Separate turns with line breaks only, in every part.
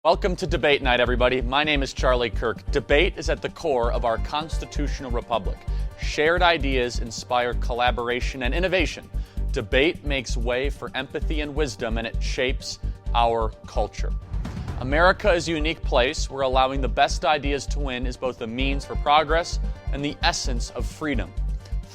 Welcome to Debate Night, everybody. My name is Charlie Kirk. Debate is at the core of our constitutional republic. Shared ideas inspire collaboration and innovation. Debate makes way for empathy and wisdom, and it shapes our culture. America is a unique place where allowing the best ideas to win is both a means for progress and the essence of freedom.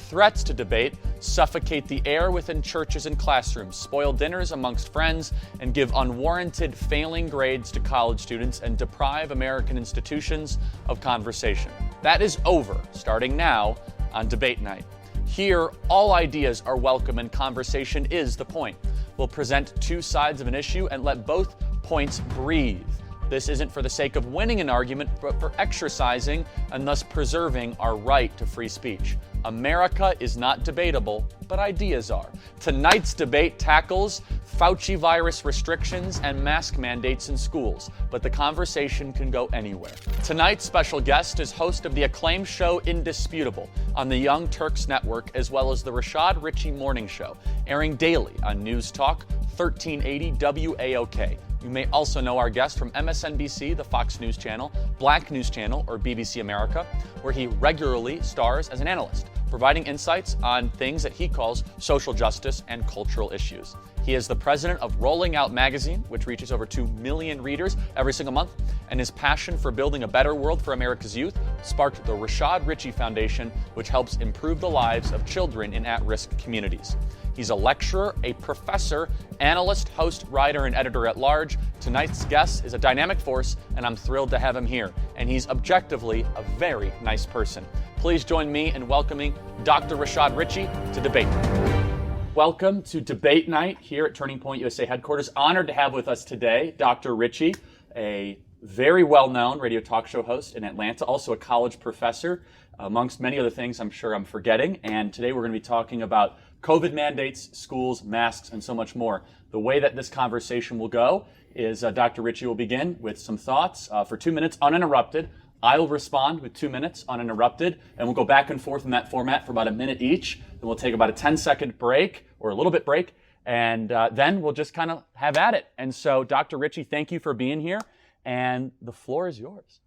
Threats to debate suffocate the air within churches and classrooms, spoil dinners amongst friends, and give unwarranted failing grades to college students and deprive American institutions of conversation. That is over, starting now on Debate Night. Here, all ideas are welcome and conversation is the point. We'll present two sides of an issue and let both points breathe. This isn't for the sake of winning an argument, but for exercising and thus preserving our right to free speech. America is not debatable, but ideas are. Tonight's debate tackles Fauci virus restrictions and mask mandates in schools, but the conversation can go anywhere. Tonight's special guest is host of the acclaimed show Indisputable on the Young Turks Network, as well as the Richey Morning Show, airing daily on News Talk 1380 WAOK. You may also know our guest from MSNBC, the Fox News Channel, Black News Channel, or BBC America, where he regularly stars as an analyst, providing insights on things that he calls social justice and cultural issues. He is the president of Rolling Out magazine, which reaches over 2 million readers every single month, and his passion for building a better world for America's youth sparked the Richey Foundation, which helps improve the lives of children in at-risk communities. He's a lecturer, a professor, analyst, host, writer, and editor-at-large. Tonight's guest is a dynamic force, and I'm thrilled to have him here. And he's objectively a very nice person. Please join me in welcoming Dr. Richey to Debate Night. Welcome to Debate Night here at Turning Point USA headquarters. Honored to have with us today Dr. Richey, a very well-known radio talk show host in Atlanta, also a college professor, amongst many other things I'm sure I'm forgetting. And today we're going to be talking about COVID mandates, schools, masks, and so much more. The way that this conversation will go is Dr. Richey will begin with some thoughts for 2 minutes uninterrupted. I will respond with 2 minutes uninterrupted, and we'll go back and forth in that format for about a minute each. Then we'll take about a 10-second break, or a little bit break, and then we'll just kind of have at it. And so, Dr. Richey, thank you for being here, and the floor is yours.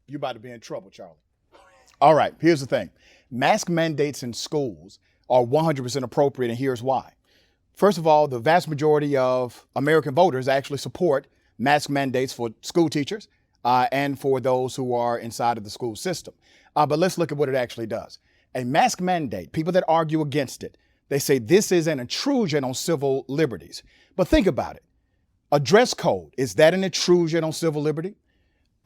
You're about to be in trouble, Charlie. All right, here's the thing. Mask mandates in schools are 100% appropriate, and here's why. First of all, the vast majority of American voters actually support mask mandates for school teachers and for those who are inside of the school system. But let's look at what it actually does. A mask mandate, people that argue against it, they say this is an intrusion on civil liberties. But think about it. A dress code, is that an intrusion on civil liberty?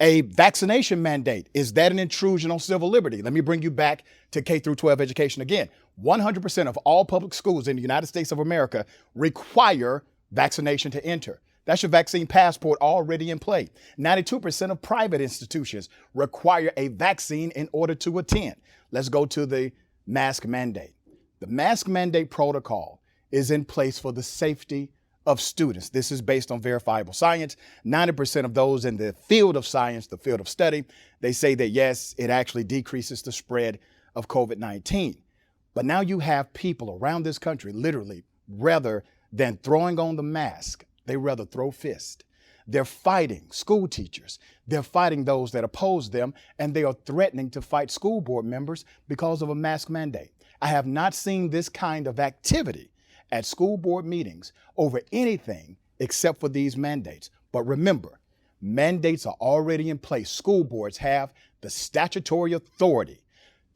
A vaccination mandate, is that an intrusion on civil liberty? Let me bring you back to K through 12 education again. 100% of all public schools in the United States of America require vaccination to enter. That's your vaccine passport already in play. 92% of private institutions require a vaccine in order to attend. Let's go to the mask mandate. The mask mandate protocol is in place for the safety of students. This is based on verifiable science. 90% of those in the field of science, the field of study, they say that yes, it actually decreases the spread of COVID-19. But now you have people around this country, literally, rather than throwing on the mask, they rather throw fists. They're fighting school teachers. They're fighting those that oppose them, and they are threatening to fight school board members because of a mask mandate. I have not seen this kind of activity at school board meetings over anything except for these mandates. But remember, mandates are already in place. School boards have the statutory authority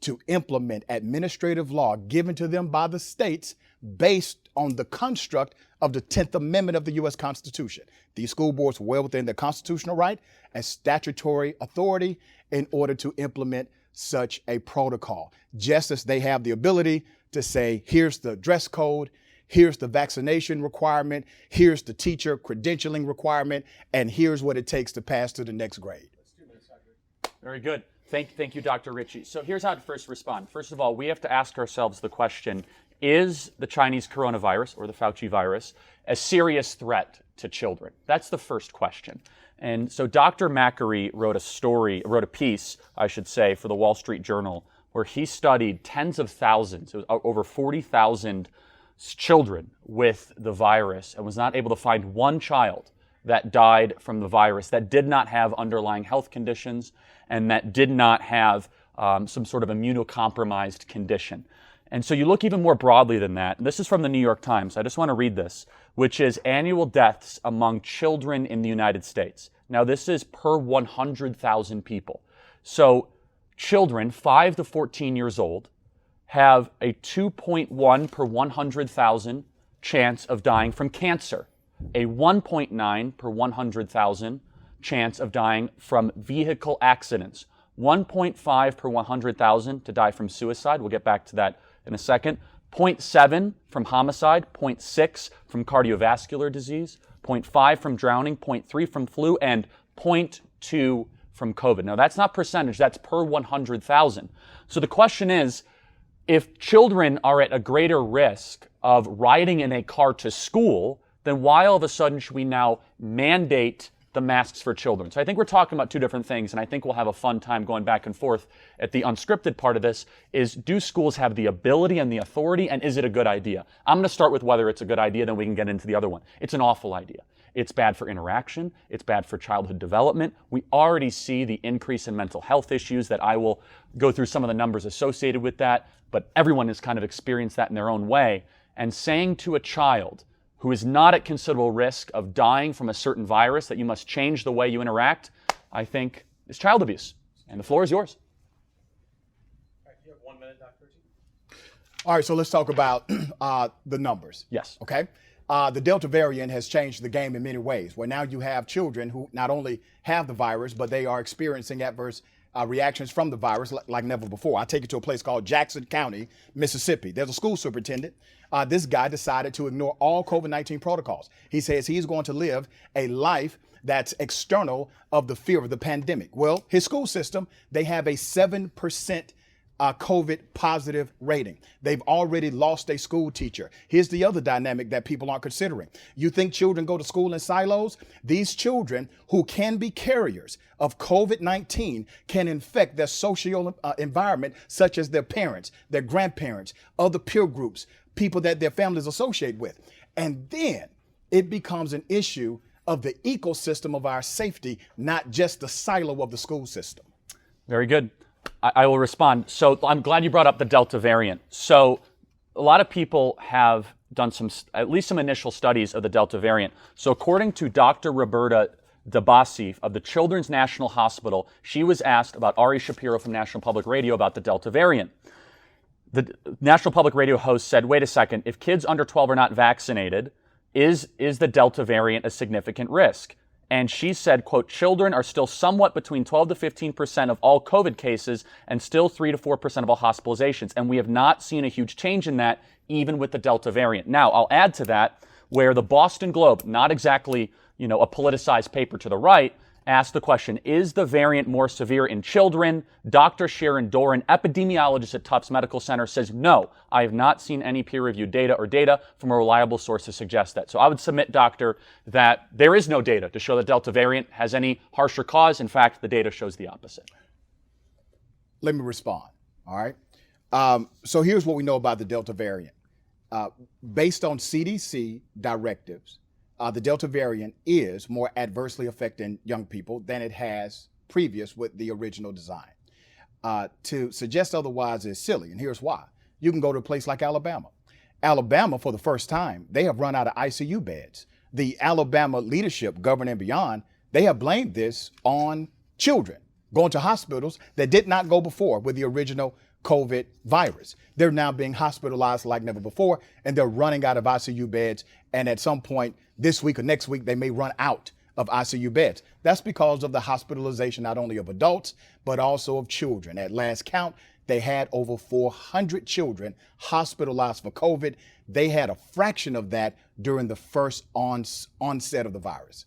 to implement administrative law given to them by the states based on the construct of the 10th Amendment of the U.S. Constitution. These school boards are well within their constitutional right and statutory authority in order to implement such a protocol, just as they have the ability to say, here's the dress code, here's the vaccination requirement, here's the teacher credentialing requirement, and here's what it takes to pass to the next grade.
That's 2 minutes, Dr. Very good. Thank you, Dr. Richey. So here's how to first respond. First of all, we have to ask ourselves the question, is the Chinese coronavirus or the Fauci virus a serious threat to children? That's the first question. And so Dr. Macri wrote a piece, I should say, for the Wall Street Journal, where he studied tens of thousands, over 40,000 children with the virus, and was not able to find one child that died from the virus that did not have underlying health conditions and that did not have some sort of immunocompromised condition. And so you look even more broadly than that. And this is from the New York Times. I just want to read this, which is annual deaths among children in the United States. Now, this is per 100,000 people. So children 5 to 14 years old have a 2.1 per 100,000 chance of dying from cancer, a 1.9 per 100,000 chance of dying from vehicle accidents, 1.5 per 100,000 to die from suicide. We'll get back to that in a second. 0.7 from homicide, 0.6 from cardiovascular disease, 0.5 from drowning, 0.3 from flu, and 0.2 from COVID. Now, that's not percentage, that's per 100,000. So the question is, if children are at a greater risk of riding in a car to school, then why all of a sudden should we now mandate the masks for children? So I think we're talking about two different things, and I think we'll have a fun time going back and forth at the unscripted part of this is, do schools have the ability and the authority, and is it a good idea? I'm going to start with whether it's a good idea, then we can get into the other one. It's an awful idea. It's bad for interaction. It's bad for childhood development. We already see the increase in mental health issues that I will go through some of the numbers associated with that, but everyone has kind of experienced that in their own way. And saying to a child who is not at considerable risk of dying from a certain virus that you must change the way you interact, I think is child abuse. And the floor is yours.
All right, you have 1 minute, Dr. Richey.
All right, so let's talk about the numbers.
Yes.
Okay. The Delta variant has changed the game in many ways, where now you have children who not only have the virus, but they are experiencing adverse reactions from the virus like never before. I take you to a place called Jackson County, Mississippi. There's a school superintendent. This guy decided to ignore all COVID-19 protocols. He says he's going to live a life that's external of the fear of the pandemic. Well, his school system, they have a 7% COVID positive rating. They've already lost a school teacher. Here's the other dynamic that people aren't considering. You think children go to school in silos? These children who can be carriers of COVID-19 can infect their social environment, such as their parents, their grandparents, other peer groups, people that their families associate with. And then it becomes an issue of the ecosystem of our safety, not just the silo of the school system.
Very good. I will respond. So I'm glad you brought up the Delta variant. So a lot of people have done at least some initial studies of the Delta variant. So according to Dr. Roberta DeBasi of the Children's National Hospital, she was asked about Ari Shapiro from National Public Radio about the Delta variant. The National Public Radio host said, wait a second, if kids under 12 are not vaccinated, is the Delta variant a significant risk? And she said, quote, children are still somewhat between 12 to 15% of all COVID cases and still 3 to 4% of all hospitalizations. And we have not seen a huge change in that, even with the Delta variant. Now, I'll add to that where the Boston Globe, not exactly, a politicized paper to the right, asked the question, is the variant more severe in children? Dr. Sharon Doran, epidemiologist at Tufts Medical Center, says, no, I have not seen any peer-reviewed data from a reliable source to suggest that. So I would submit, doctor, that there is no data to show the Delta variant has any harsher cause. In fact, the data shows the opposite.
Let me respond, all right? So here's what we know about the Delta variant. Based on CDC directives, the Delta variant is more adversely affecting young people than it has previous with the original design. To suggest otherwise is silly, and here's why. You can go to a place like Alabama. Alabama, for the first time, they have run out of ICU beds. The Alabama leadership, governor and beyond, they have blamed this on children going to hospitals that did not go before with the original COVID virus. They're now being hospitalized like never before, and they're running out of ICU beds. And at some point this week or next week, they may run out of ICU beds. That's because of the hospitalization, not only of adults, but also of children. At last count, they had over 400 children hospitalized for COVID. They had a fraction of that during the first onset of the virus.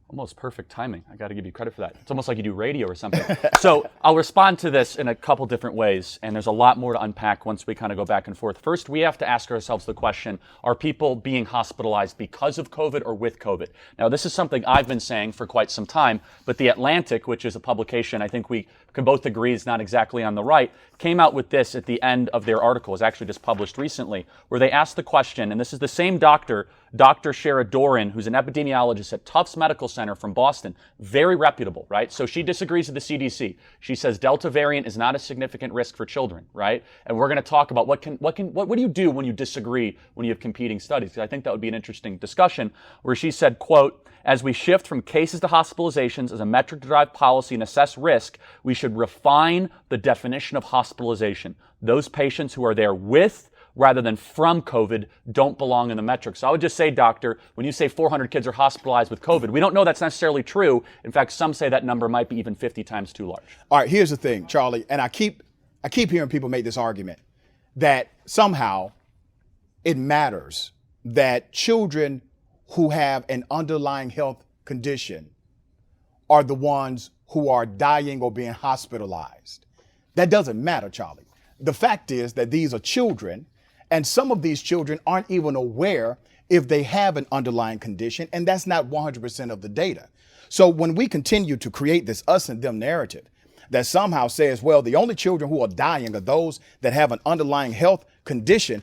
Almost perfect timing. I got to give you credit for that. It's almost like you do radio or something. So I'll respond to this in a couple different ways, and there's a lot more to unpack once we kind of go back and forth. First, we have to ask ourselves the question, are people being hospitalized because of COVID or with COVID? Now, this is something I've been saying for quite some time, but The Atlantic, which is a publication I think we can both agree is not exactly on the right, came out with this at the end of their article. It was actually just published recently, where they asked the question, and this is the same doctor, Dr. Shara Doran, who's an epidemiologist at Tufts Medical Center from Boston, very reputable, right? So she disagrees with the CDC. She says Delta variant is not a significant risk for children, right? And we're going to talk about what do you do when you disagree, when you have competing studies? Because I think that would be an interesting discussion, where she said, quote, "As we shift from cases to hospitalizations as a metric to drive policy and assess risk, we should refine the definition of hospitalization. Those patients who are there with rather than from COVID don't belong in the metric." So I would just say, doctor, when you say 400 kids are hospitalized with COVID, we don't know that's necessarily true. In fact, some say that number might be even 50 times too large.
All right, here's the thing, Charlie, and I keep hearing people make this argument that somehow it matters that children who have an underlying health condition are the ones who are dying or being hospitalized. That doesn't matter, Charlie. The fact is that these are children, and some of these children aren't even aware if they have an underlying condition, and that's not 100% of the data. So when we continue to create this us and them narrative that somehow says, well, the only children who are dying are those that have an underlying health condition,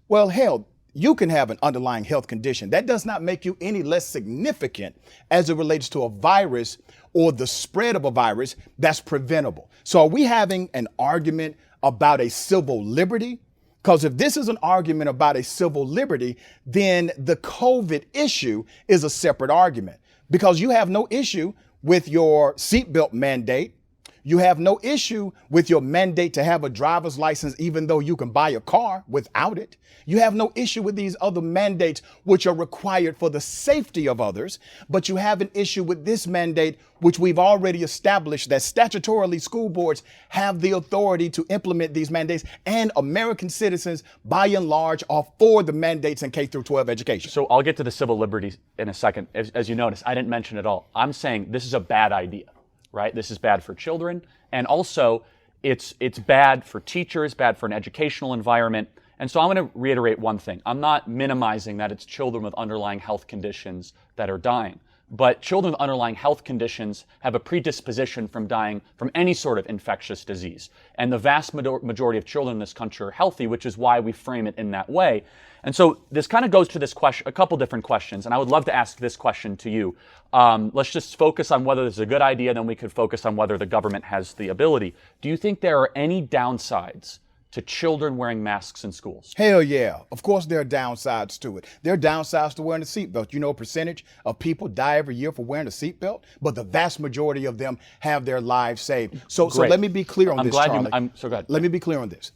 well, hell, you can have an underlying health condition. That does not make you any less significant as it relates to a virus or the spread of a virus that's preventable. So are we having an argument about a civil liberty? Because if this is an argument about a civil liberty, then the COVID issue is a separate argument, because you have no issue with your seatbelt mandate. You have no issue with your mandate to have a driver's license, even though you can buy a car without it. You have no issue with these other mandates, which are required for the safety of others. But you have an issue with this mandate, which we've already established that statutorily school boards have the authority to implement these mandates. And American citizens, by and large, are for the mandates in K through 12 education.
So I'll get to the civil liberties in a second. As you notice, I didn't mention it all. I'm saying this is a bad idea. Right? This is bad for children, and also it's bad for teachers, bad for an educational environment. And so I'm going to reiterate one thing. I'm not minimizing that it's children with underlying health conditions that are dying, but children with underlying health conditions have a predisposition from dying from any sort of infectious disease. And the vast majority of children in this country are healthy, which is why we frame it in that way. And so this kind of goes to this question, a couple different questions, and I would love to ask this question to you. Let's just focus on whether this is a good idea, then we could focus on whether the government has the ability. Do you think there are any downsides to children wearing masks in schools?
Hell yeah. Of course there are downsides to it. There are downsides to wearing a seatbelt. You know, a percentage of people die every year for wearing a seatbelt, but the vast majority of them have their lives saved. So let me be clear on this, Charlie.
So go ahead.
Let me be clear on this.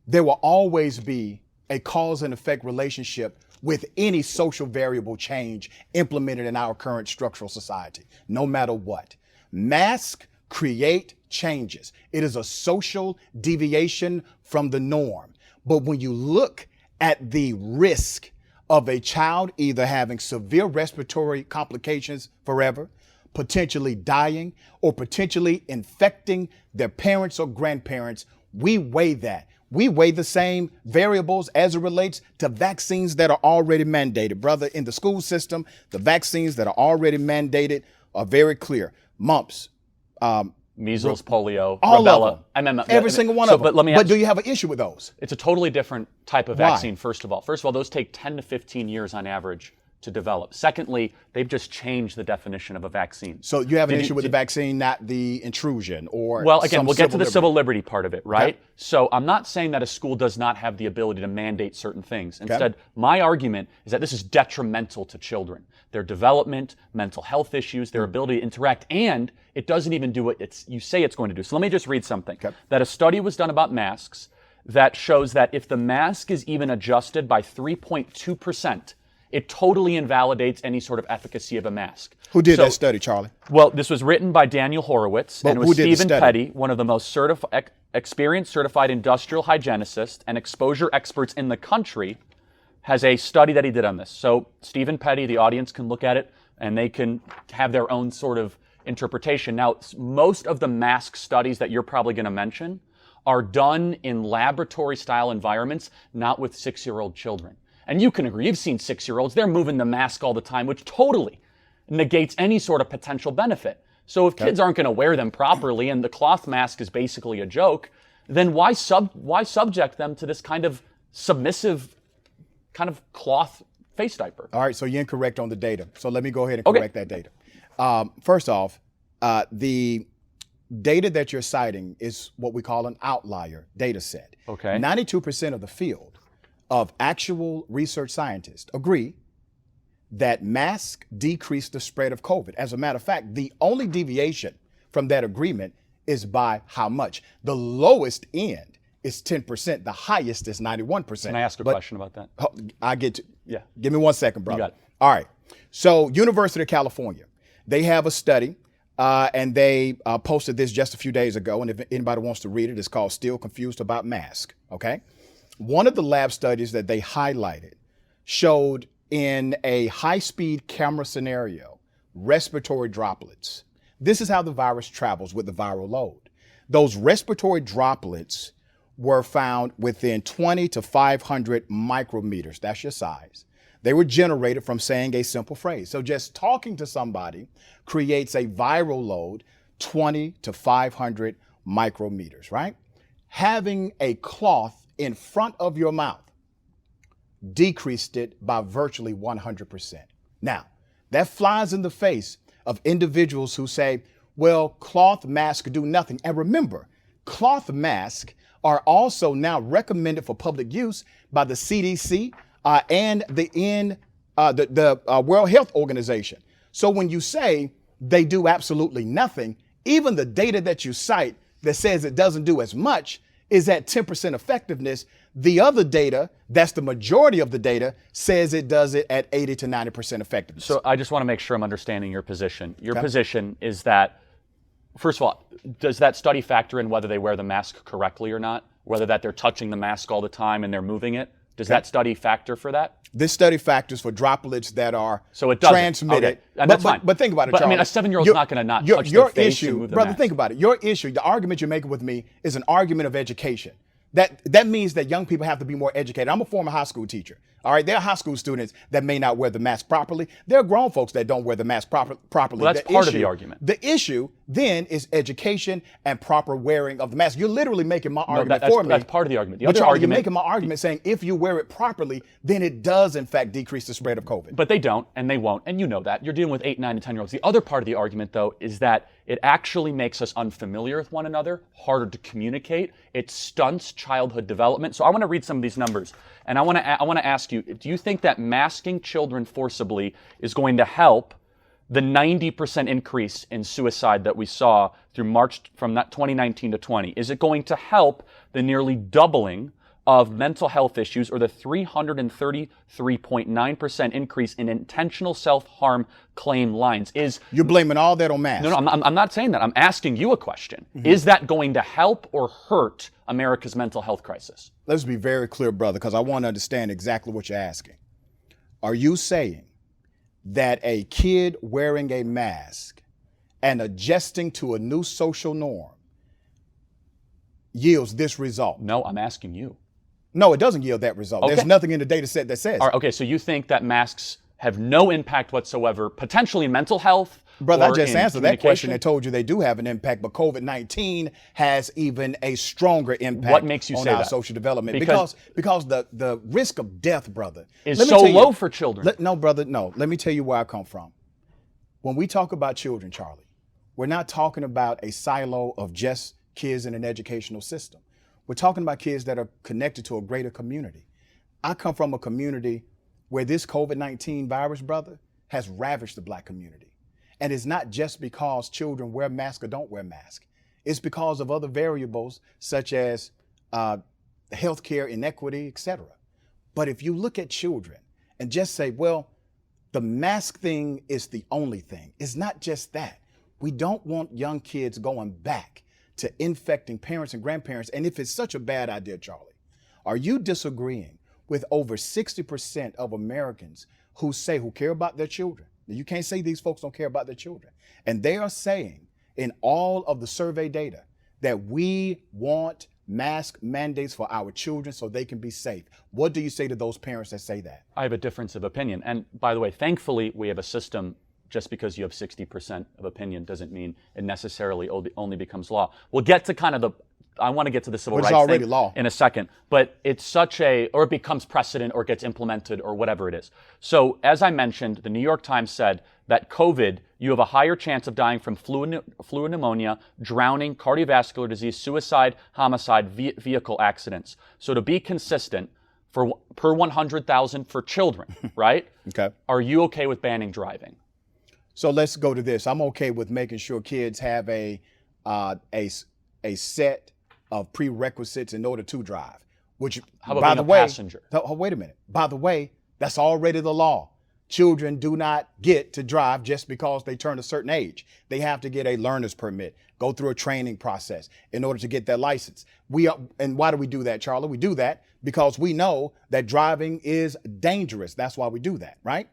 There will always be a cause and effect relationship with any social variable change implemented in our current structural society, no matter what. Masks create changes. It is a social deviation from the norm. But when you look at the risk of a child either having severe respiratory complications forever, potentially dying, or potentially infecting their parents or grandparents, we weigh that. We weigh the same variables as it relates to vaccines that are already mandated. Brother, in the school system, the vaccines that are already mandated are very clear. Mumps,
measles, polio,
all
rubella.
of them. Every single one of them. But do you have an issue with those?
It's a totally different type of vaccine, first of all. First of all, those take 10 to 15 years on average to develop. Secondly, they've just changed the definition of a vaccine.
So you have an issue with the vaccine, not the intrusion or
Well, again, we'll get to the
liberty.
civil liberty part of it, right?
Okay.
So I'm not saying that a school does not have the ability to mandate certain things. Instead, my argument is that this is detrimental to children. Their development, mental health issues, their ability to interact, and it doesn't even do what you say it's going to do. So let me just read something.
Okay.
That a study was done about masks that shows that if the mask is even adjusted by 3.2%, it totally invalidates any sort of efficacy of a mask.
Who did that study, Charlie?
Well, this was written by Daniel Horowitz, and it was Stephen Petty, one of the most experienced certified industrial hygienists and exposure experts in the country, has a study that he did on this. So Stephen Petty, the audience can look at it, and they can have their own sort of interpretation. Now, most of the mask studies that you're probably going to mention are done in laboratory-style environments, not with 6-year-old children. And you can agree, you've seen 6-year-olds, they're moving the mask all the time, which totally negates any sort of potential benefit. So if kids aren't going to wear them properly and the cloth mask is basically a joke, then why subject them to this kind of submissive kind of cloth face diaper?
All right, so you're incorrect on the data. So let me go ahead and correct that data. First off, the data that you're citing is what we call an outlier data set.
Okay.
92% of the field of actual research scientists agree that masks decrease the spread of COVID. As a matter of fact, the only deviation from that agreement is by how much. The lowest end is 10%. The highest is 91%.
Can I ask a question about that?
I get to.
Yeah.
Give me 1 second, brother.
You got it.
All right. So University of California, they have a study, and they posted this just a few days ago. And if anybody wants to read it, it's called Still Confused About Masks. Okay. One of the lab studies that they highlighted showed in a high-speed camera scenario, respiratory droplets. This is how the virus travels with the viral load. Those respiratory droplets were found within 20 to 500 micrometers. That's your size. They were generated from saying a simple phrase. So just talking to somebody creates a viral load 20 to 500 micrometers, right? Having a cloth in front of your mouth decreased it by virtually 100%. Now, that flies in the face of individuals who say, well, cloth masks do nothing. And remember, cloth masks are also now recommended for public use by the CDC and the World Health Organization. So when you say they do absolutely nothing, even the data that you cite that says it doesn't do as much is at 10% effectiveness. The other data, that's the majority of the data, says it does it at 80 to 90% effectiveness.
So I just want to make sure I'm understanding your position. Your position is that, first of all, does that study factor in whether they wear the mask correctly or not? Whether that they're touching the mask all the time and they're moving it? Does that study factor for that?
This study factors for droplets that are
so it doesn't.
transmitted.
Okay. And that's fine.
But think about it, Charlie.
I mean, a 7-year-old's not going to not touch their face and move the
brother,
mask.
think about it. Your issue, the argument you're making with me is an argument of education. That means that young people have to be more educated. I'm a former high school teacher. All right, there are high school students that may not wear the mask properly. There are grown folks that don't wear the mask properly.
Well, that's part of the argument.
The issue then is education and proper wearing of the mask. You're literally making my argument for me.
That's part of the argument. The
but
other argument,
you're making my argument saying if you wear it properly, then it does in fact decrease the spread of COVID.
But they don't, and they won't, and you know that. You're dealing with 8, 9, and 10-year-olds. The other part of the argument, though, is that it actually makes us unfamiliar with one another, harder to communicate. It stunts childhood development. So I want to read some of these numbers, and I want to ask you, do you think that masking children forcibly is going to help the 90% increase in suicide that we saw through March from 2019 to 20? Is it going to help the nearly doubling of mental health issues or the 333.9% increase in intentional self-harm claim lines?
You're blaming all that on masks.
No, I'm not saying that. I'm asking you a question. Mm-hmm. Is that going to help or hurt America's mental health crisis?
Let's be very clear, brother, because I want to understand exactly what you're asking. Are you saying that a kid wearing a mask and adjusting to a new social norm yields this result?
No, I'm asking you.
No, it doesn't yield that result.
Okay.
There's nothing in the data set that says.
All right, okay, so you think that masks have no impact whatsoever, potentially in mental health?
Brother, I just answered that question
communication?
and told you they do have an impact, but COVID-19 has even a stronger impact
What makes you
on
say
our
that?
social development. Because the risk of death, brother,
is so low for children.
No, brother, no. Let me tell you where I come from. When we talk about children, Charlie, we're not talking about a silo of just kids in an educational system. We're talking about kids that are connected to a greater community. I come from a community where this COVID-19 virus, brother, has ravaged the Black community. And it's not just because children wear masks or don't wear masks. It's because of other variables such as healthcare inequity, et cetera. But if you look at children and just say, well, the mask thing is the only thing. It's not just that. We don't want young kids going back to infecting parents and grandparents. And if it's such a bad idea, Charlie, are you disagreeing with over 60% of Americans who care about their children? You can't say these folks don't care about their children. And they are saying in all of the survey data that we want mask mandates for our children so they can be safe. What do you say to those parents that say that?
I have a difference of opinion. And by the way, thankfully, we have a system just because you have 60% of opinion doesn't mean it necessarily only becomes law. We'll get to kind of I want to get to the civil rights
already
thing
law
in a second, but it's or it becomes precedent or gets implemented or whatever it is. So as I mentioned, the New York Times said that COVID, you have a higher chance of dying from flu and pneumonia, drowning, cardiovascular disease, suicide, homicide, vehicle accidents. So to be consistent, per 100,000 for children, right?
Okay.
Are you okay with banning driving?
So let's go to this. I'm okay with making sure kids have a set of prerequisites in order to drive. Which,
how about
by
being
the
a
way,
passenger?
Wait a minute. By the way, that's already the law. Children do not get to drive just because they turn a certain age. They have to get a learner's permit, go through a training process in order to get their license. And why do we do that, Charlie? We do that because we know that driving is dangerous. That's why we do that, right?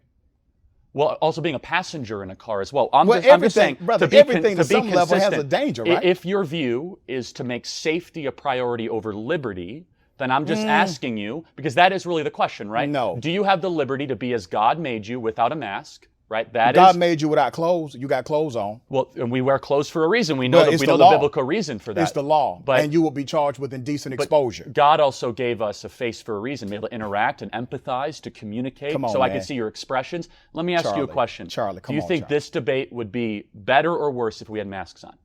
Well, also being a passenger in a car as well.
I'm just saying, brother, everything to some level has a danger, right?
If your view is to make safety a priority over liberty, then I'm just asking you, because that is really the question, right?
No.
Do you have the liberty to be as God made you without a mask, right?
God made you without clothes. You got clothes on.
Well, and we wear clothes for a reason. We know the biblical reason for that.
It's the law, and you will be charged with indecent exposure.
God also gave us a face for a reason, be able to interact and empathize, to communicate, I can see your expressions. Let me ask you a question.
Charlie,
do you think this debate would be better or worse if we had masks on?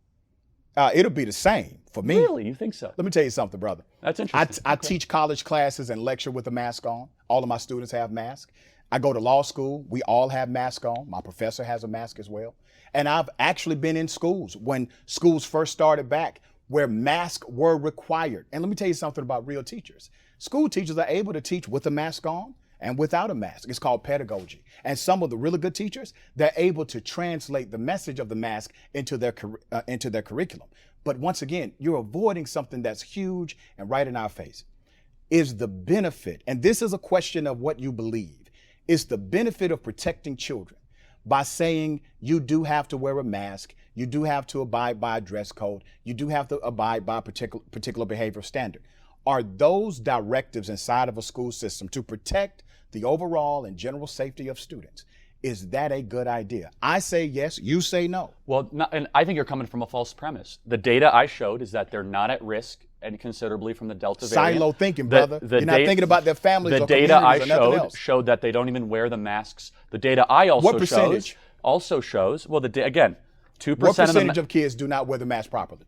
It'll be the same for me.
Really? You think so?
Let me tell you something, brother.
That's interesting.
I teach college classes and lecture with a mask on. All of my students have masks. I go to law school. We all have masks on. My professor has a mask as well. And I've actually been in schools when schools first started back where masks were required. And let me tell you something about real teachers. School teachers are able to teach with a mask on and without a mask. It's called pedagogy. And some of the really good teachers, they're able to translate the message of the mask into their curriculum. But once again, you're avoiding something that's huge and right in our face. Is the benefit, and this is a question of what you believe, is the benefit of protecting children by saying you do have to wear a mask, you do have to abide by a dress code, you do have to abide by a particular behavioral standard. Are those directives inside of a school system to protect the overall and general safety of students? Is that a good idea? I say yes, you say no.
Well, and I think you're coming from a false premise. The data I showed is that they're not at risk and considerably from the Delta variant.
Silo thinking, brother. You're not thinking about their families or communities or nothing else.
Showed that they don't even wear the masks. The data I also
what percentage?
shows, well, again, 2%
what percentage of kids do not wear the mask properly?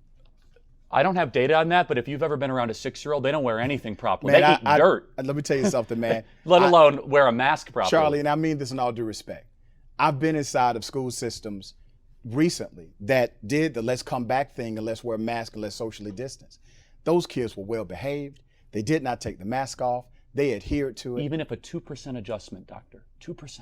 I don't have data on that, but if you've ever been around a 6-year-old, they don't wear anything properly.
Man,
they eat dirt.
Let me tell you something, man.
Let alone wear a mask properly.
Charlie, and I mean this in all due respect. I've been inside of school systems recently that did the let's come back thing and let's wear masks and let's socially distance. Those kids were well behaved. They did not take the mask off. They adhered to it.
Even if a 2% adjustment, doctor, 2%.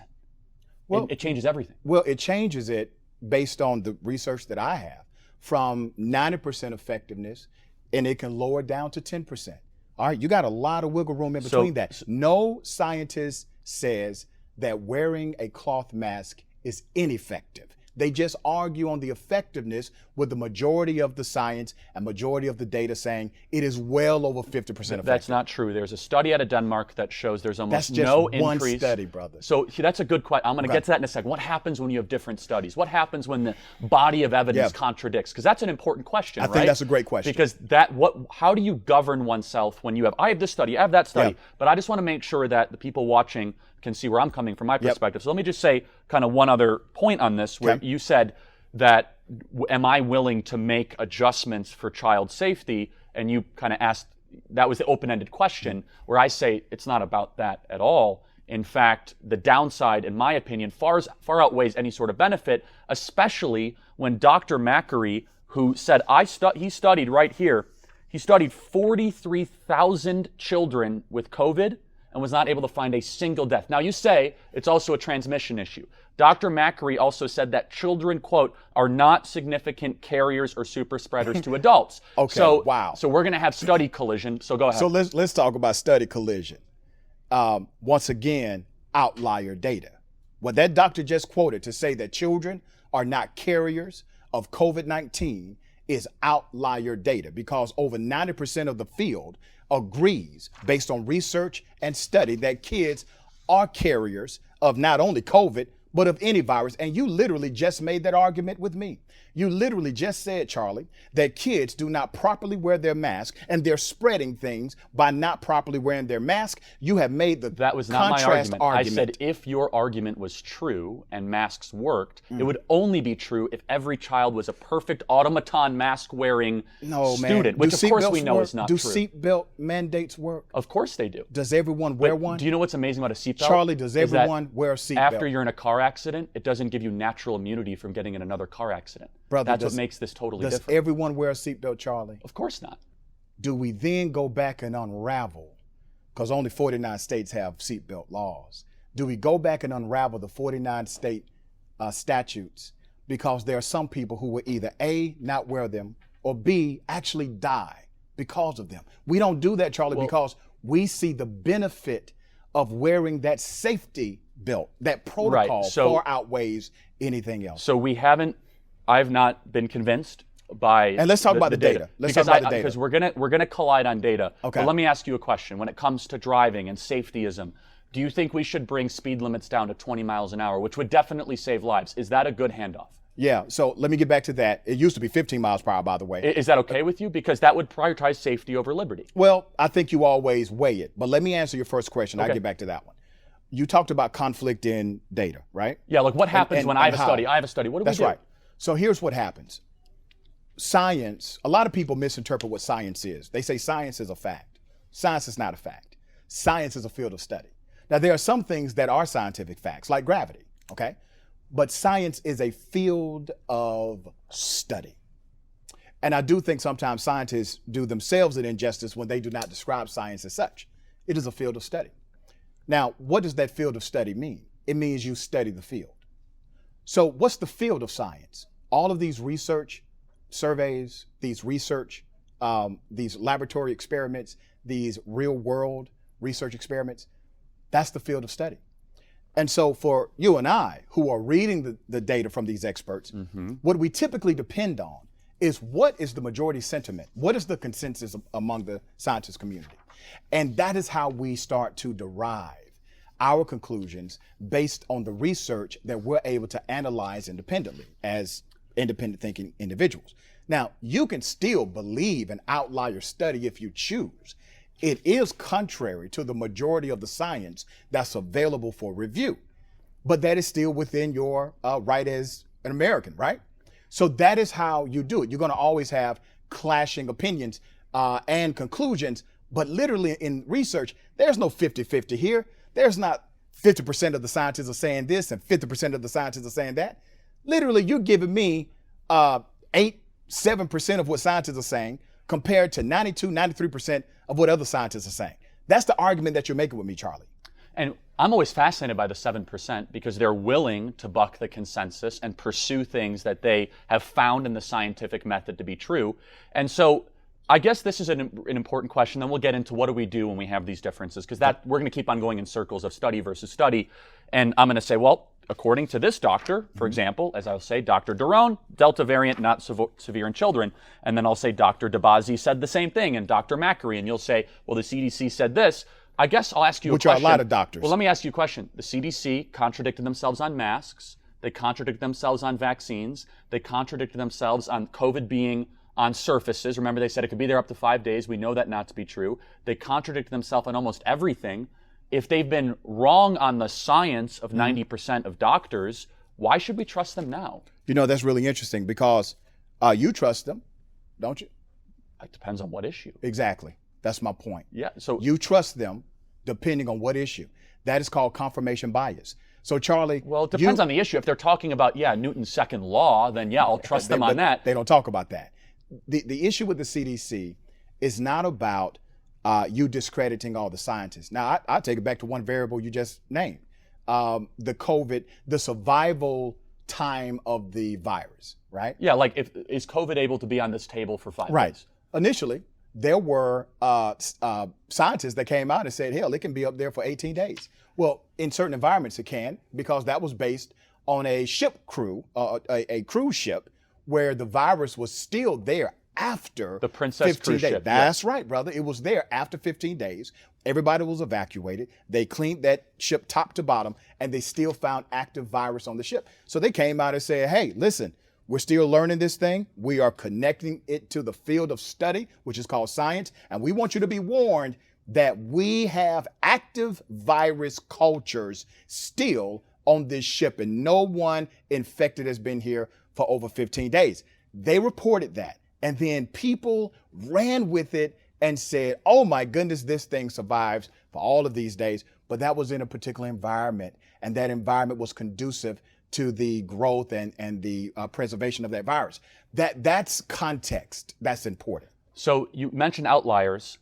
Well,
it changes everything.
Well, it changes it based on the research that I have from 90% effectiveness, and it can lower down to 10%. All right, you got a lot of wiggle room in between that. No scientist says that wearing a cloth mask is ineffective. They just argue on the effectiveness with the majority of the science and majority of the data saying it is well over 50% effective.
That's not true. There's a study out of Denmark that shows there's almost
that's just
no
one
increase.
Study, brother.
So that's a good question. I'm going to get to that in a second. What happens when you have different studies? What happens when the body of evidence contradicts? Because that's an important question,
I think that's a great question.
Because how do you govern oneself when you have, I have this study, I have that study, but I just want to make sure that the people watching can see where I'm coming from my perspective. So let me just say kind of one other point on this where you said that am I willing to make adjustments for child safety? And you kind of asked, that was the open-ended question where I say it's not about that at all. In fact, the downside, in my opinion, far outweighs any sort of benefit, especially when Dr. Macri, who said, he studied right here, he studied 43,000 children with COVID and was not able to find a single death. Now you say it's also a transmission issue. Dr. Macri also said that children, quote, are not significant carriers or super spreaders to adults.
Okay,
so,
wow.
So we're going to have study collision. So go ahead.
So let's talk about study collision. Once again, outlier data. What that doctor just quoted to say that children are not carriers of COVID-19 is outlier data because over 90% of the field agrees based on research and study that kids are carriers of not only COVID, but of any virus. And you literally just made that argument with me. You literally just said, Charlie, that kids do not properly wear their mask and they're spreading things by not properly wearing their mask. You have made the
That was not my
contrast
argument. I said if your argument was true and masks worked, it would only be true if every child was a perfect automaton mask-wearing student, which of course we know is not true.
Do seatbelt mandates work?
Of course they do.
Does everyone wear one?
Do you know what's amazing about a seatbelt?
Charlie, does everyone wear a seatbelt?
After you're in a car accident, it doesn't give you natural immunity from getting in another car accident.
Brother,
that's what makes this totally different.
Does everyone wear a seatbelt, Charlie?
Of course not.
Do we then go back and unravel, because only 49 states have seatbelt laws, do we go back and unravel the 49 state statutes because there are some people who will either A, not wear them, or B, actually die because of them? We don't do that, Charlie, because we see the benefit of wearing that safety belt. That protocol far outweighs anything else.
So I've not been convinced by
and let's talk about the data. Let's talk about the data.
Because we're gonna collide on data.
Okay.
But let me ask you a question. When it comes to driving and safetyism, do you think we should bring speed limits down to 20 miles an hour, which would definitely save lives? Is that a good handoff?
Yeah, so let me get back to that. It used to be 15 miles per hour, by the way.
Is that okay with you? Because that would prioritize safety over liberty.
Well, I think you always weigh it. But let me answer your first question.
Okay.
I'll get back to that one. You talked about conflict in data, right?
Yeah, like what happens when I have a study? I have a study. What do we do?
That's right. So here's what happens. Science, a lot of people misinterpret what science is. They say science is a fact. Science is not a fact. Science is a field of study. Now, there are some things that are scientific facts, like gravity, okay? But science is a field of study. And I do think sometimes scientists do themselves an injustice when they do not describe science as such. It is a field of study. Now, what does that field of study mean? It means you study the field. So what's the field of science? All of these research surveys, these laboratory experiments, these real world research experiments, that's the field of study. And so for you and I, who are reading the data from these experts, what we typically depend on is what is the majority sentiment? What is the consensus among the scientist community? And that is how we start to derive our conclusions based on the research that we're able to analyze independently as independent thinking individuals. Now, you can still believe an outlier study if you choose. It is contrary to the majority of the science that's available for review, but that is still within your right as an American, right? So that is how you do it. You're going to always have clashing opinions and conclusions, but literally in research, there's no 50-50 here. There's not 50% of the scientists are saying this and 50% of the scientists are saying that. Literally, you're giving me 7% of what scientists are saying compared to 92, 93% of what other scientists are saying. That's the argument that you're making with me, Charlie.
And I'm always fascinated by the 7% because they're willing to buck the consensus and pursue things that they have found in the scientific method to be true. And so I guess this is an important question. Then we'll get into what do we do when we have these differences, because that we're going to keep on going in circles of study versus study. And I'm going to say, well, according to this doctor, for example, as I'll say, Dr. Daron, Delta variant not severe in children. And then I'll say Dr. DeBazzi said the same thing, and Dr. Macri, and you'll say, well, the CDC said this. I guess I'll ask you a question.
Which are a lot of doctors.
Well, let me ask you a question. The CDC contradicted themselves on masks. They contradicted themselves on vaccines. They contradicted themselves on COVID being on surfaces. Remember, they said it could be there up to 5 days. We know that not to be true. They contradicted themselves on almost everything. If they've been wrong on the science of 90% of doctors, why should we trust them now?
You know, that's really interesting because you trust them, don't you?
It depends on what issue.
Exactly. That's my point.
Yeah. So
you trust them depending on what issue. That is called confirmation bias. So Charlie,
well, it depends on the issue. If they're talking about, Newton's second law, then I'll trust them on that.
They don't talk about that. The issue with the CDC is not about you discrediting all the scientists. Now, I'll take it back to one variable you just named, the COVID, the survival time of the virus, right?
Yeah, like is COVID able to be on this table for 5 days?
Right. Initially, there were scientists that came out and said, hell, it can be up there for 18 days. Well, in certain environments it can, because that was based on a ship crew, a cruise ship, where the virus was still there after
the Princess
15
cruise
days.
ship.
That's right, brother. It was there after 15 days. Everybody was evacuated. They cleaned that ship top to bottom, and they still found active virus on the ship. So they came out and said, hey, listen, we're still learning this thing. We are connecting it to the field of study, which is called science. And we want you to be warned that we have active virus cultures still on this ship, and no one infected has been here for over 15 days. They reported that. And then people ran with it and said, oh my goodness, this thing survives for all of these days. But that was in a particular environment, and that environment was conducive to the growth and the preservation of that virus. That's context. That's important.
So you mentioned outliers.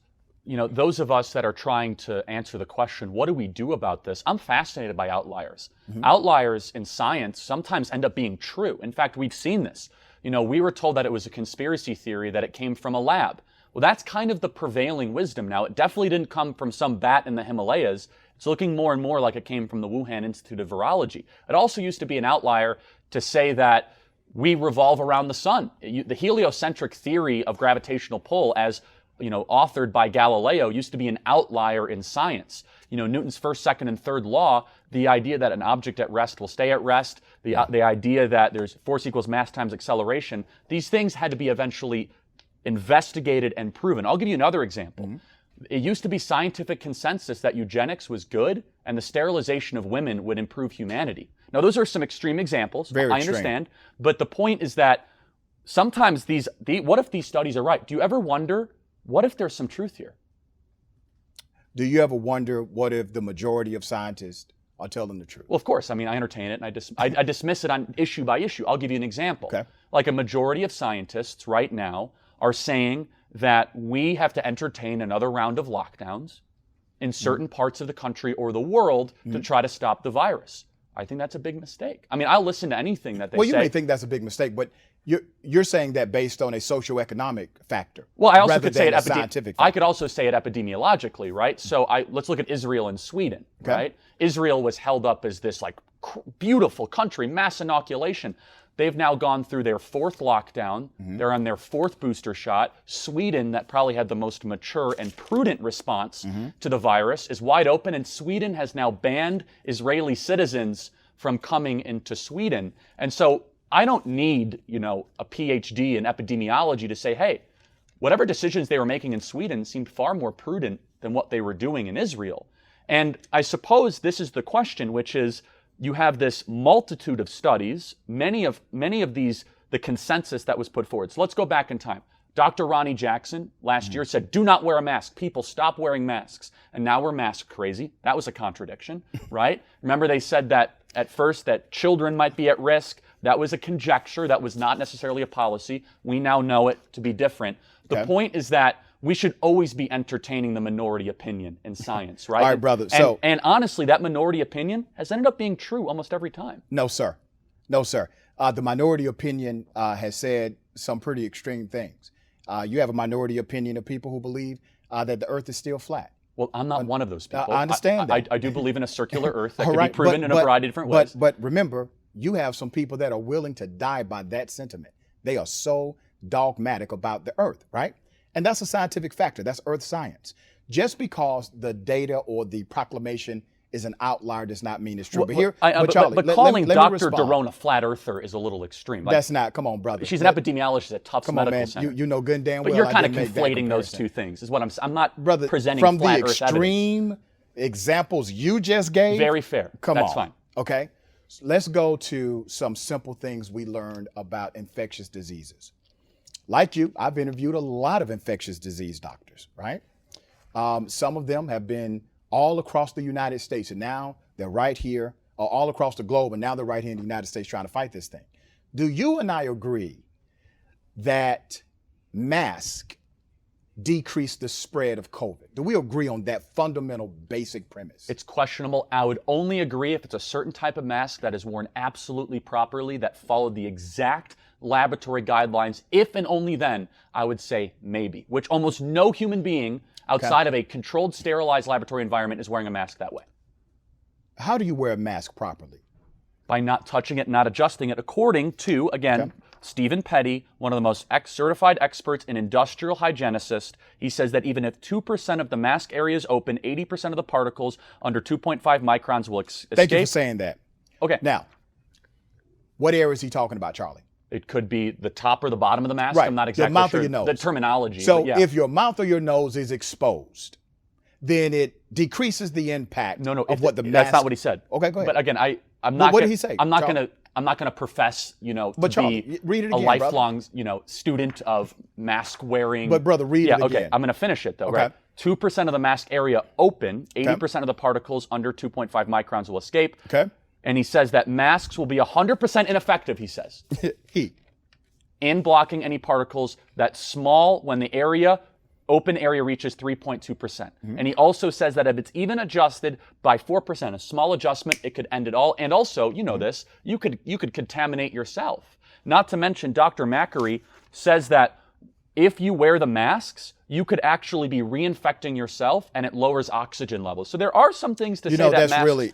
You know, those of us that are trying to answer the question, what do we do about this? I'm fascinated by outliers. Mm-hmm. Outliers in science sometimes end up being true. In fact, we've seen this. You know, we were told that it was a conspiracy theory, that it came from a lab. Well, that's kind of the prevailing wisdom now. It definitely didn't come from some bat in the Himalayas. It's looking more and more like it came from the Wuhan Institute of Virology. It also used to be an outlier to say that we revolve around the sun. The heliocentric theory of gravitational pull, as authored by Galileo, used to be an outlier in science. You know, Newton's first, second, and third law, the idea that an object at rest will stay at rest, the idea that there's force equals mass times acceleration, these things had to be eventually investigated and proven. I'll give you another example. Mm-hmm. It used to be scientific consensus that eugenics was good and the sterilization of women would improve humanity. Now, those are some extreme examples.
Very
I
extreme.
understand. But the point is that sometimes what if these studies are right? Do you ever wonder, what if there's some truth here?
Do you ever wonder what if the majority of scientists are telling the truth?
Well, of course. I mean, I entertain it, and I dismiss it on issue by issue. I'll give you an example.
Okay.
Like a majority of scientists right now are saying that we have to entertain another round of lockdowns in certain parts of the country or the world to try to stop the virus. I think that's a big mistake. I mean, I'll listen to anything that they say.
Well, you may think that's a big mistake, but you're saying that based on a socioeconomic factor.
Well, I also
rather
could say
than
it
a scientific factor.
I could also say it epidemiologically, right? So let's look at Israel and Sweden,
Okay.
right? Israel was held up as this beautiful country, mass inoculation. They've now gone through their fourth lockdown. Mm-hmm. They're on their fourth booster shot. Sweden, that probably had the most mature and prudent response to the virus, is wide open, and Sweden has now banned Israeli citizens from coming into Sweden. And so I don't need, a PhD in epidemiology to say, hey, whatever decisions they were making in Sweden seemed far more prudent than what they were doing in Israel. And I suppose this is the question, which is, you have this multitude of studies, many of these, the consensus that was put forward. So let's go back in time. Dr. Ronnie Jackson last year said, do not wear a mask. People, stop wearing masks. And now we're mask crazy. That was a contradiction, right? Remember they said that at first that children might be at risk. That was a conjecture. That was not necessarily a policy. We now know it to be different. The point is that we should always be entertaining the minority opinion in science, right?
All right, brother.
And honestly, that minority opinion has ended up being true almost every time.
No, sir. No, sir. The minority opinion has said some pretty extreme things. You have a minority opinion of people who believe that the earth is still flat.
Well, I'm not one of those people.
I understand that.
I do believe in a circular earth that can
right,
be proven in a variety of different ways.
But remember, you have some people that are willing to die by that sentiment. They are so dogmatic about the earth, right? And that's a scientific factor. That's earth science. Just because the data or the proclamation is an outlier does not mean it's true.
But calling Dr. Daron a flat earther is a little extreme.
That's not. Come on, brother.
She's an epidemiologist at Tufts Medical
man.
Center.
You know good and damn well.
But you're kind of
of
conflating those two things. Is what I'm not presenting
from
flat
the
earth
extreme
evidence.
Examples you just gave.
Very fair. That's fine.
Okay. So let's go to some simple things we learned about infectious diseases. Like you, I've interviewed a lot of infectious disease doctors, right? Some of them have been all across the United States, and now they're right here, or all across the globe, and now they're right here in the United States trying to fight this thing. Do you and I agree that masks decrease the spread of COVID? Do we agree on that fundamental basic premise?
It's questionable. I would only agree if it's a certain type of mask that is worn absolutely properly, that followed the exact laboratory guidelines. If and only then, I would say maybe, which almost no human being outside of a controlled, sterilized laboratory environment is wearing a mask that way.
How do you wear a mask properly?
By not touching it, not adjusting it, according to, again, Stephen Petty, one of the most certified experts in industrial hygienicists, he says that even if 2% of the mask area is open, 80% of the particles under 2.5 microns will escape.
Thank you for saying that.
Okay.
Now, what area is he talking about, Charlie?
It could be the top or the bottom of the mask.
Right.
I'm not exactly
the mouth
sure
or your nose.
the terminology.
So
but yeah.
if your mouth or your nose is exposed, then it decreases the impact of what the mask.
That's not what he said.
Okay, go ahead.
But again, I'm not.
What did he say,
I'm not
Charlie?
gonna profess, to
But Charlie,
be
read it
a
again,
lifelong, student of mask wearing.
But brother, read it again.
Okay, I'm gonna finish it though.
Okay.
Right. 2% of the mask area open, 80% of the particles under 2.5 microns will escape.
Okay.
And he says that masks will be 100% ineffective. He says in blocking any particles that small when the open area reaches 3.2%. And he also says that if it's even adjusted by 4%, a small adjustment, it could end it all. And also, this, you could contaminate yourself. Not to mention, Dr. Macri says that if you wear the masks, you could actually be reinfecting yourself, and it lowers oxygen levels. So there are some things to say that
that's
masks,
really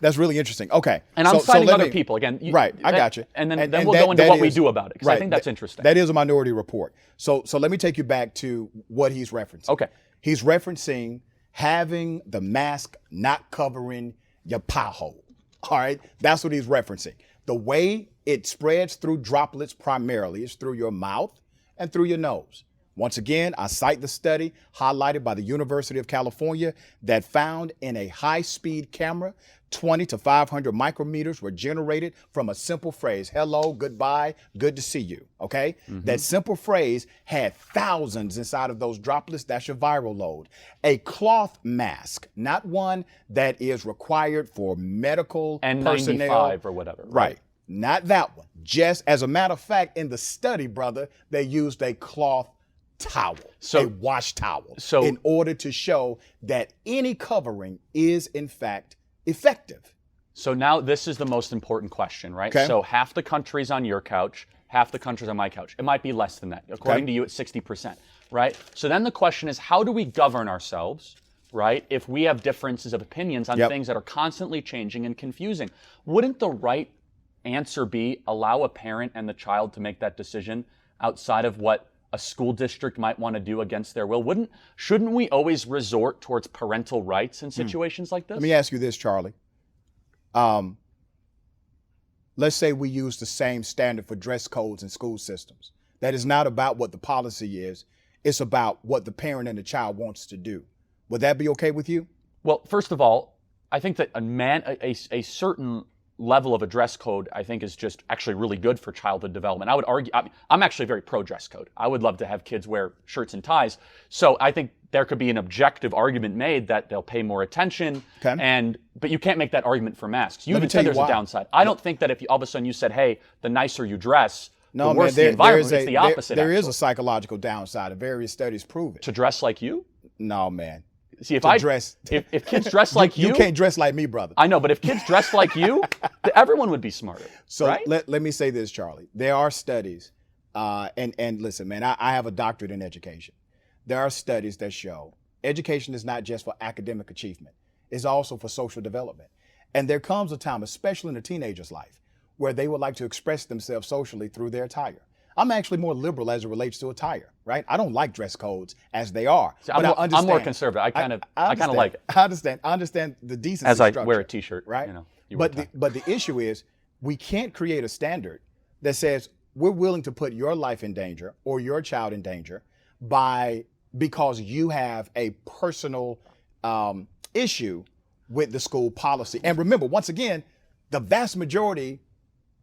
that's really interesting. Okay,
and I'm citing other people again.
Right, I got you.
And then we'll go into what we do about it, because I think that's interesting.
That is a minority report. So let me take you back to what he's referencing.
Okay.
He's referencing having the mask not covering your pie hole. All right, that's what he's referencing. The way it spreads through droplets primarily is through your mouth and through your nose. Once again, I cite the study highlighted by the University of California that found in a high-speed camera, 20 to 500 micrometers were generated from a simple phrase, hello, goodbye, good to see you, okay? That simple phrase had thousands inside of those droplets. That's your viral load. A cloth mask, not one that is required for medical personnel.
N95 or whatever.
Right. Not that one. Just as a matter of fact, in the study, brother, they used a cloth towel, a wash towel, in order to show that any covering is in fact effective.
So now this is the most important question, right?
Okay.
So half the country's on your couch, half the country's on my couch. It might be less than that. According to you, it's 60%, right? So then the question is, how do we govern ourselves, right, if we have differences of opinions on things that are constantly changing and confusing? Wouldn't the right answer be allow a parent and the child to make that decision outside of what a school district might want to do against their will? Shouldn't we always resort towards parental rights in situations like this?
Let me ask you this, Charlie. Let's say we use the same standard for dress codes in school systems. That is not about what the policy is. It's about what the parent and the child wants to do. Would that be okay with you?
Well, first of all, I think that a certain level of a dress code, I think, is just actually really good for childhood development. I would argue, I'm actually very pro dress code. I would love to have kids wear shirts and ties. So I think there could be an objective argument made that they'll pay more attention. But you can't make that argument for masks. You even said there's a downside. I don't think that if all of a sudden you said, hey, the nicer you dress, the worse the environment, it's the opposite.
There is a psychological downside, and various studies prove it.
To dress like you?
No, man.
See, if kids dress like you
can't dress like me, brother.
I know, but if kids dress like you, everyone would be smarter.
So
right?
let me say this, Charlie. There are studies, and listen, man, I have a doctorate in education. There are studies that show education is not just for academic achievement. It's also for social development. And there comes a time, especially in a teenager's life, where they would like to express themselves socially through their attire. I'm actually more liberal as it relates to attire, right? I don't like dress codes as they are.
See, I'm more conservative. I kind of like it.
I understand the decency
as I
structure,
wear a T-shirt,
right? But the issue is we can't create a standard that says we're willing to put your life in danger or your child in danger because you have a personal issue with the school policy. And remember, once again, the vast majority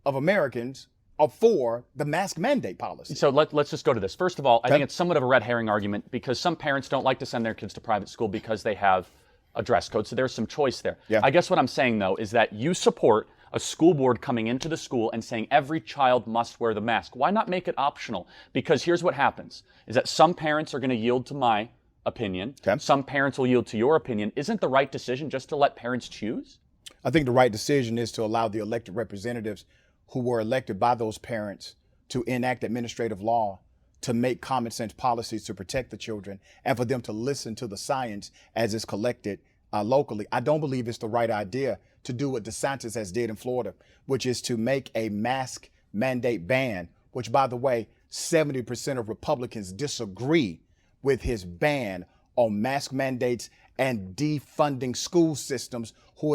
of Americans are for the mask mandate policy.
So let's just go to this. First of all, I think it's somewhat of a red herring argument because some parents don't like to send their kids to private school because they have a dress code. So there's some choice there.
Yeah.
I guess what I'm saying, though, is that you support a school board coming into the school and saying every child must wear the mask. Why not make it optional? Because here's what happens, is that some parents are going to yield to my opinion. Some parents will yield to your opinion. Isn't the right decision just to let parents choose?
I think the right decision is to allow the elected representatives who were elected by those parents to enact administrative law, to make common sense policies to protect the children, and for them to listen to the science as it's collected locally. I don't believe it's the right idea to do what DeSantis has did in Florida, which is to make a mask mandate ban which, by the way, 70% of Republicans disagree with his ban on mask mandates and defunding school systems who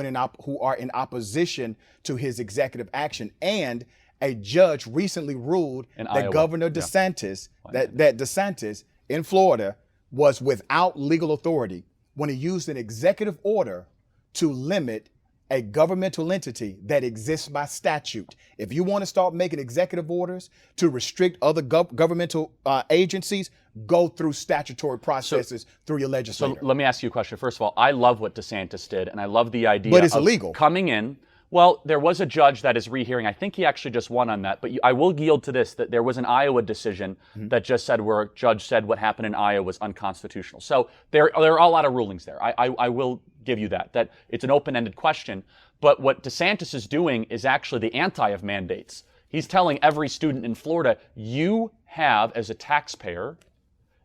are in opposition to his executive action. And a judge recently ruled that
Iowa.
Governor DeSantis, that DeSantis in Florida was without legal authority when he used an executive order to limit a governmental entity that exists by statute. If you want to start making executive orders to restrict other governmental agencies, go through statutory processes through your legislature.
So let me ask you a question. First of all, I love what DeSantis did, and I love the idea
But it's
of
illegal.
Coming in. Well, there was a judge that is rehearing. I think he actually just won on that. But I will yield to this, that there was an Iowa decision that just said where a judge said what happened in Iowa was unconstitutional. So there are a lot of rulings there. I will give you that it's an open-ended question. But what DeSantis is doing is actually the anti of mandates. He's telling every student in Florida, you have, as a taxpayer,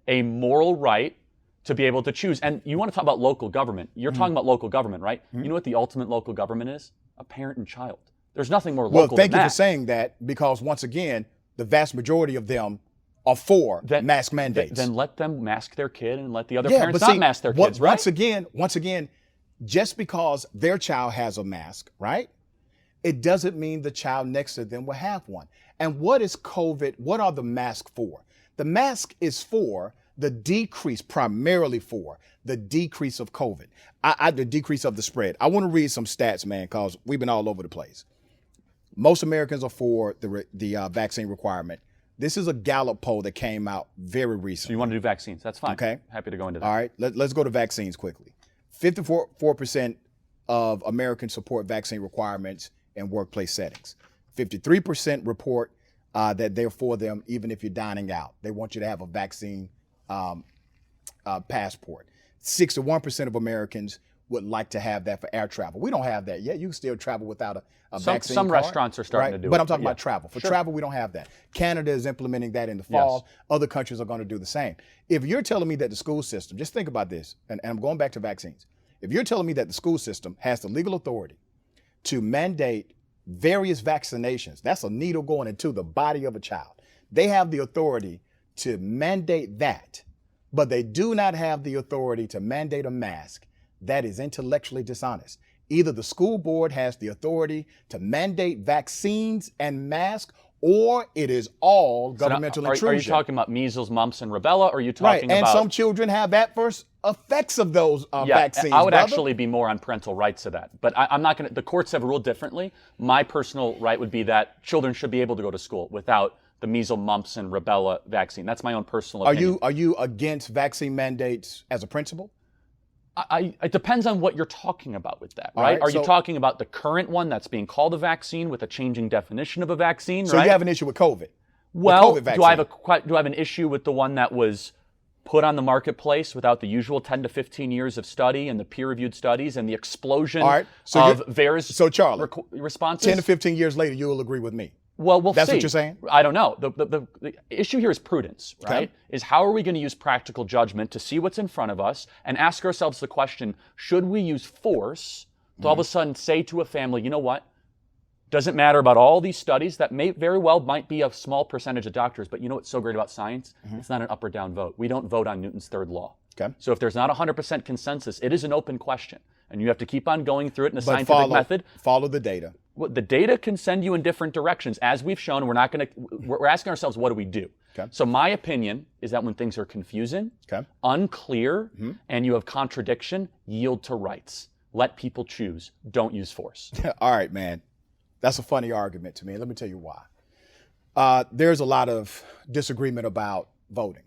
a moral right to be able to choose. And you want to talk about local government. You're talking about local government, right? You know what the ultimate local government is? A parent and child. There's nothing more local
Well, thank
than
you
that.
for saying that, because once again, the vast majority of them are for mask mandates.
Then let them mask their kid and let the other
Yeah,
parents
but
not
see,
mask their kids, right?
Once again, just because their child has a mask, right? It doesn't mean the child next to them will have one. And what is COVID? What are the masks for? The mask is for the decrease, primarily for the decrease of COVID, the decrease of the spread. I want to read some stats, man, because we've been all over the place. Most Americans are for the vaccine requirement. This is a Gallup poll that came out very recently.
So you want to do vaccines? That's fine.
Okay.
Happy to go into that.
All right, let's go to vaccines quickly. 54% of Americans support vaccine requirements in workplace settings. 53% report that they're for them even if you're dining out. They want you to have a vaccine passport. 61% of Americans would like to have that for air travel. We don't have that yet. You can still travel without a vaccine
Some
card,
restaurants are starting
right?
to do it.
But I'm talking
Yeah.
about travel. For
Sure.
travel, we don't have that. Canada is implementing that in the fall.
Yes.
Other countries are going to do the same. If you're telling me that the school system, just think about this, and I'm going back to vaccines. If you're telling me that the school system has the legal authority to mandate various vaccinations, that's a needle going into the body of a child. They have the authority to mandate that, but they do not have the authority to mandate a mask. That is intellectually dishonest. Either the school board has the authority to mandate vaccines and masks, or it is all governmental intrusion.
Are you talking about measles, mumps, and rubella? Or are you
Right,
talking
and
about...
some children have adverse effects of those vaccines.
I would
brother.
actually be more on parental rights to that. But I'm not going to... The courts have ruled differently. My personal right would be that children should be able to go to school without the measles, mumps, and rubella vaccine. That's my own personal opinion.
Are you against vaccine mandates as a principle?
It depends on what you're talking about with that,
All
right?
right,
Are you
so-
talking about the current one that's being called a vaccine with a changing definition of a vaccine,
So
right?
you have an issue with COVID?
Well,
the COVID
do I
vaccine?
have an issue with the one that was put on the marketplace without the usual 10 to 15 years of study and the peer-reviewed studies and the explosion
All right, so
of
you're-
various
so Charlie,
responses?
10 to 15 years later, you will agree with me.
Well, we'll see.
That's what you're saying?
I don't know. The issue here is prudence, right?
Okay.
Is how are we going to use practical judgment to see what's in front of us and ask ourselves the question, should we use force to all of a sudden say to a family, you know what? Doesn't matter about all these studies that may very well might be a small percentage of doctors, but you know what's so great about science? It's not an up or down vote. We don't vote on Newton's third law.
Okay.
So if there's not 100% consensus, it is an open question. And you have to keep on going through it in a scientific method.
Follow the data.
Well, the data can send you in different directions, as we've shown. We're asking ourselves, what do we do?
Okay.
So my opinion is that when things are confusing,
Okay.
unclear, and you have contradiction, yield to rights. Let people choose. Don't use force.
All right, man. That's a funny argument to me. Let me tell you why. There's a lot of disagreement about voting.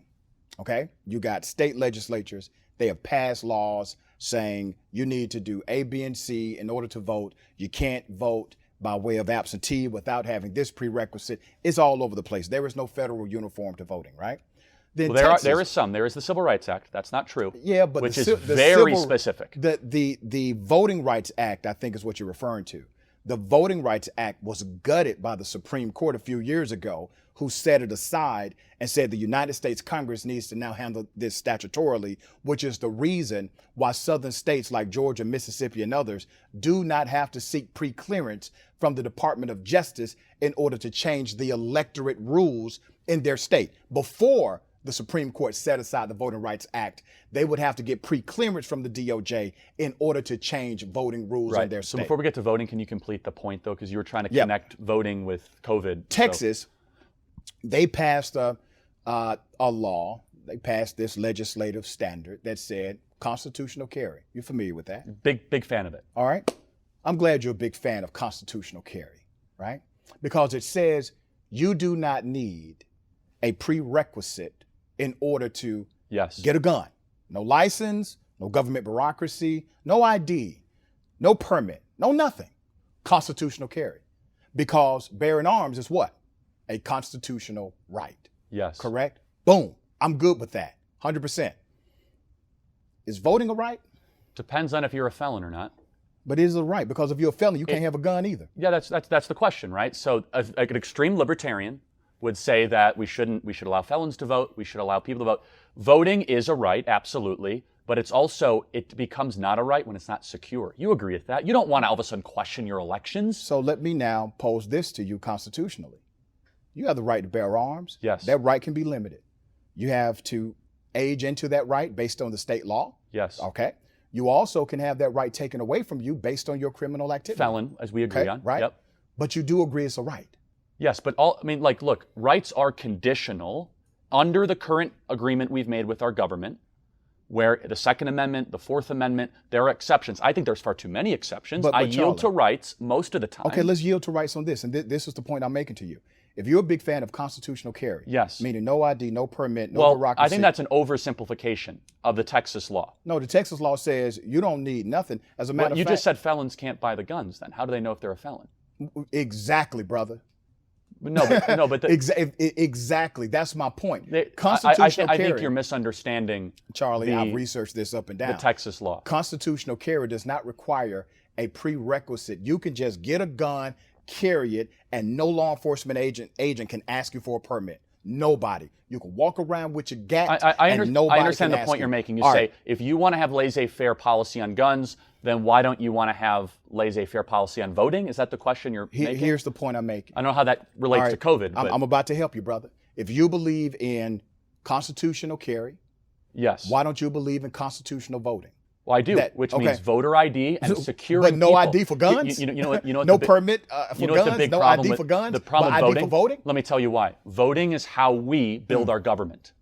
Okay? You got state legislatures. They have passed laws saying you need to do A, B, and C in order to vote. You can't vote by way of absentee without having this prerequisite. It's all over the place. There is no federal uniform to voting, right? Then
Well, there is some. There is the Civil Rights Act. That's not true.
Yeah, but
which
the
is
ci- the
very
civil-
specific.
The Voting Rights Act, I think, is what you're referring to. The Voting Rights Act was gutted by the Supreme Court a few years ago, who set it aside and said the United States Congress needs to now handle this statutorily, which is the reason why southern states like Georgia, Mississippi, and others do not have to seek pre-clearance from the Department of Justice in order to change the electorate rules in their state. Before the Supreme Court set aside the Voting Rights Act, they would have to get pre-clearance from the DOJ in order to change voting rules in their state.
So before we get to voting, can you complete the point, though? Because you were trying to connect voting with COVID.
Texas, they passed a law. They passed this legislative standard that said constitutional carry. You're familiar with that?
Big fan of it.
All right. I'm glad you're a big fan of constitutional carry, right? Because it says you do not need a prerequisite in order to get a gun. No license, no government bureaucracy, no ID, no permit, no nothing. Constitutional carry. Because bearing arms is what? A constitutional right.
Yes.
Correct? Boom. I'm good with that. 100%. Is voting a right?
Depends on if you're a felon or not.
But it is a right, because if you're a felon, you can't have a gun either.
Yeah, that's the question, right? So like an extreme libertarian would say that we should allow felons to vote, we should allow people to vote. Voting is a right, absolutely, but it becomes not a right when it's not secure. You agree with that? You don't want to all of a sudden question your elections.
So let me now pose this to you constitutionally. You have the right to bear arms.
Yes.
That right can be limited. You have to age into that right based on the state law.
Yes.
Okay. You also can have that right taken away from you based on your criminal activity.
Felon, as we agree on.
Right.
Yep.
But you do agree it's a right.
Yes, but look, rights are conditional under the current agreement we've made with our government, where the Second Amendment, the Fourth Amendment, there are exceptions. I think there's far too many exceptions.
But
I yield to rights most of the time.
Okay, let's yield to rights on this. And this is the point I'm making to you. If you're a big fan of constitutional carry,
yes,
meaning no ID, no permit, no bureaucracy.
I think that's an oversimplification of the Texas law.
No, the Texas law says you don't need nothing. As a matter of fact,
you just said felons can't buy the guns. Then how do they know if they're a felon?
Exactly, brother.
But
exactly. That's my point. Constitutional carry.
I think you're misunderstanding,
Charlie. I've researched this up and down.
The Texas law.
Constitutional carry does not require a prerequisite. You can just get a gun, carry it, and no law enforcement agent can ask you for a permit. Nobody. You can walk around with your gat, and nobody
I understand
can
the
ask
point
you.
You're making. You
All
say,
right.
if you want to have laissez-faire policy on guns, then why don't you want to have laissez-faire policy on voting? Is that the question you're making?
Here's the point I'm making.
I don't know how that relates to COVID. But
I'm about to help you, brother. If you believe in constitutional carry,
yes,
why don't you believe in constitutional voting?
Well, I do, which means voter ID and securing
But no
people.
ID for guns?
You know what
No permit for guns? No ID
with,
for guns?
The problem
but
with
ID for voting?
Let me tell you why. Voting is how we build our government.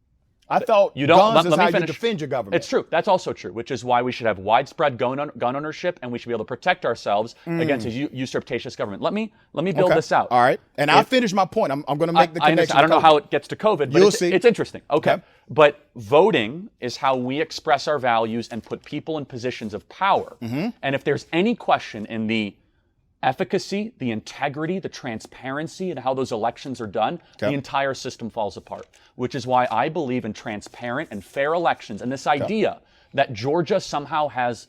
I thought guns is how you defend your government.
It's true. That's also true, which is why we should have widespread gun ownership, and we should be able to protect ourselves against a usurpatious government. Let me build this out.
All right. And I'll finish my point. I'm going to make the connection.
I don't know how it gets to COVID, but it's interesting. Okay. But voting is how we express our values and put people in positions of power. And if there's any question in the efficacy, the integrity, the transparency, and how those elections are done, the entire system falls apart. Which is why I believe in transparent and fair elections. And this idea that Georgia somehow has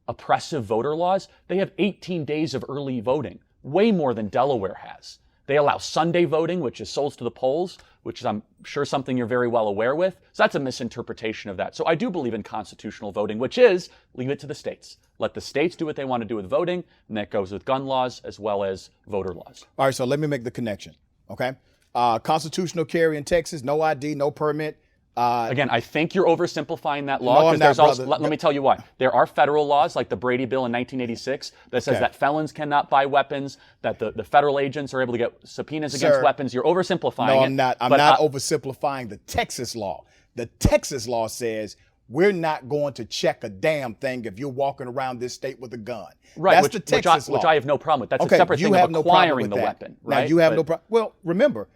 oppressive voter laws, they have 18 days of early voting, way more than Delaware has. They allow Sunday voting, which is souls to the polls, which is, I'm sure, something you're very well aware with. So that's a misinterpretation of that. So I do believe in constitutional voting, which is leave it to the states. Let the states do what they want to do with voting, and that goes with gun laws as well as voter laws.
All right, so let me make the connection, okay? Constitutional carry in Texas, no ID, no permit.
Again, I think you're oversimplifying that law. Let me tell you why. There are federal laws like the Brady Bill in 1986 that says that felons cannot buy weapons, that the federal agents are able to get subpoenas against weapons. You're oversimplifying it.
No, I'm not. I'm not oversimplifying the Texas law. The Texas law says we're not going to check a damn thing if you're walking around this state with a gun.
Right,
That's the Texas law.
Which I have no problem with. That's a separate thing of acquiring the weapon. Right?
Now, you have no problem. Well, remember,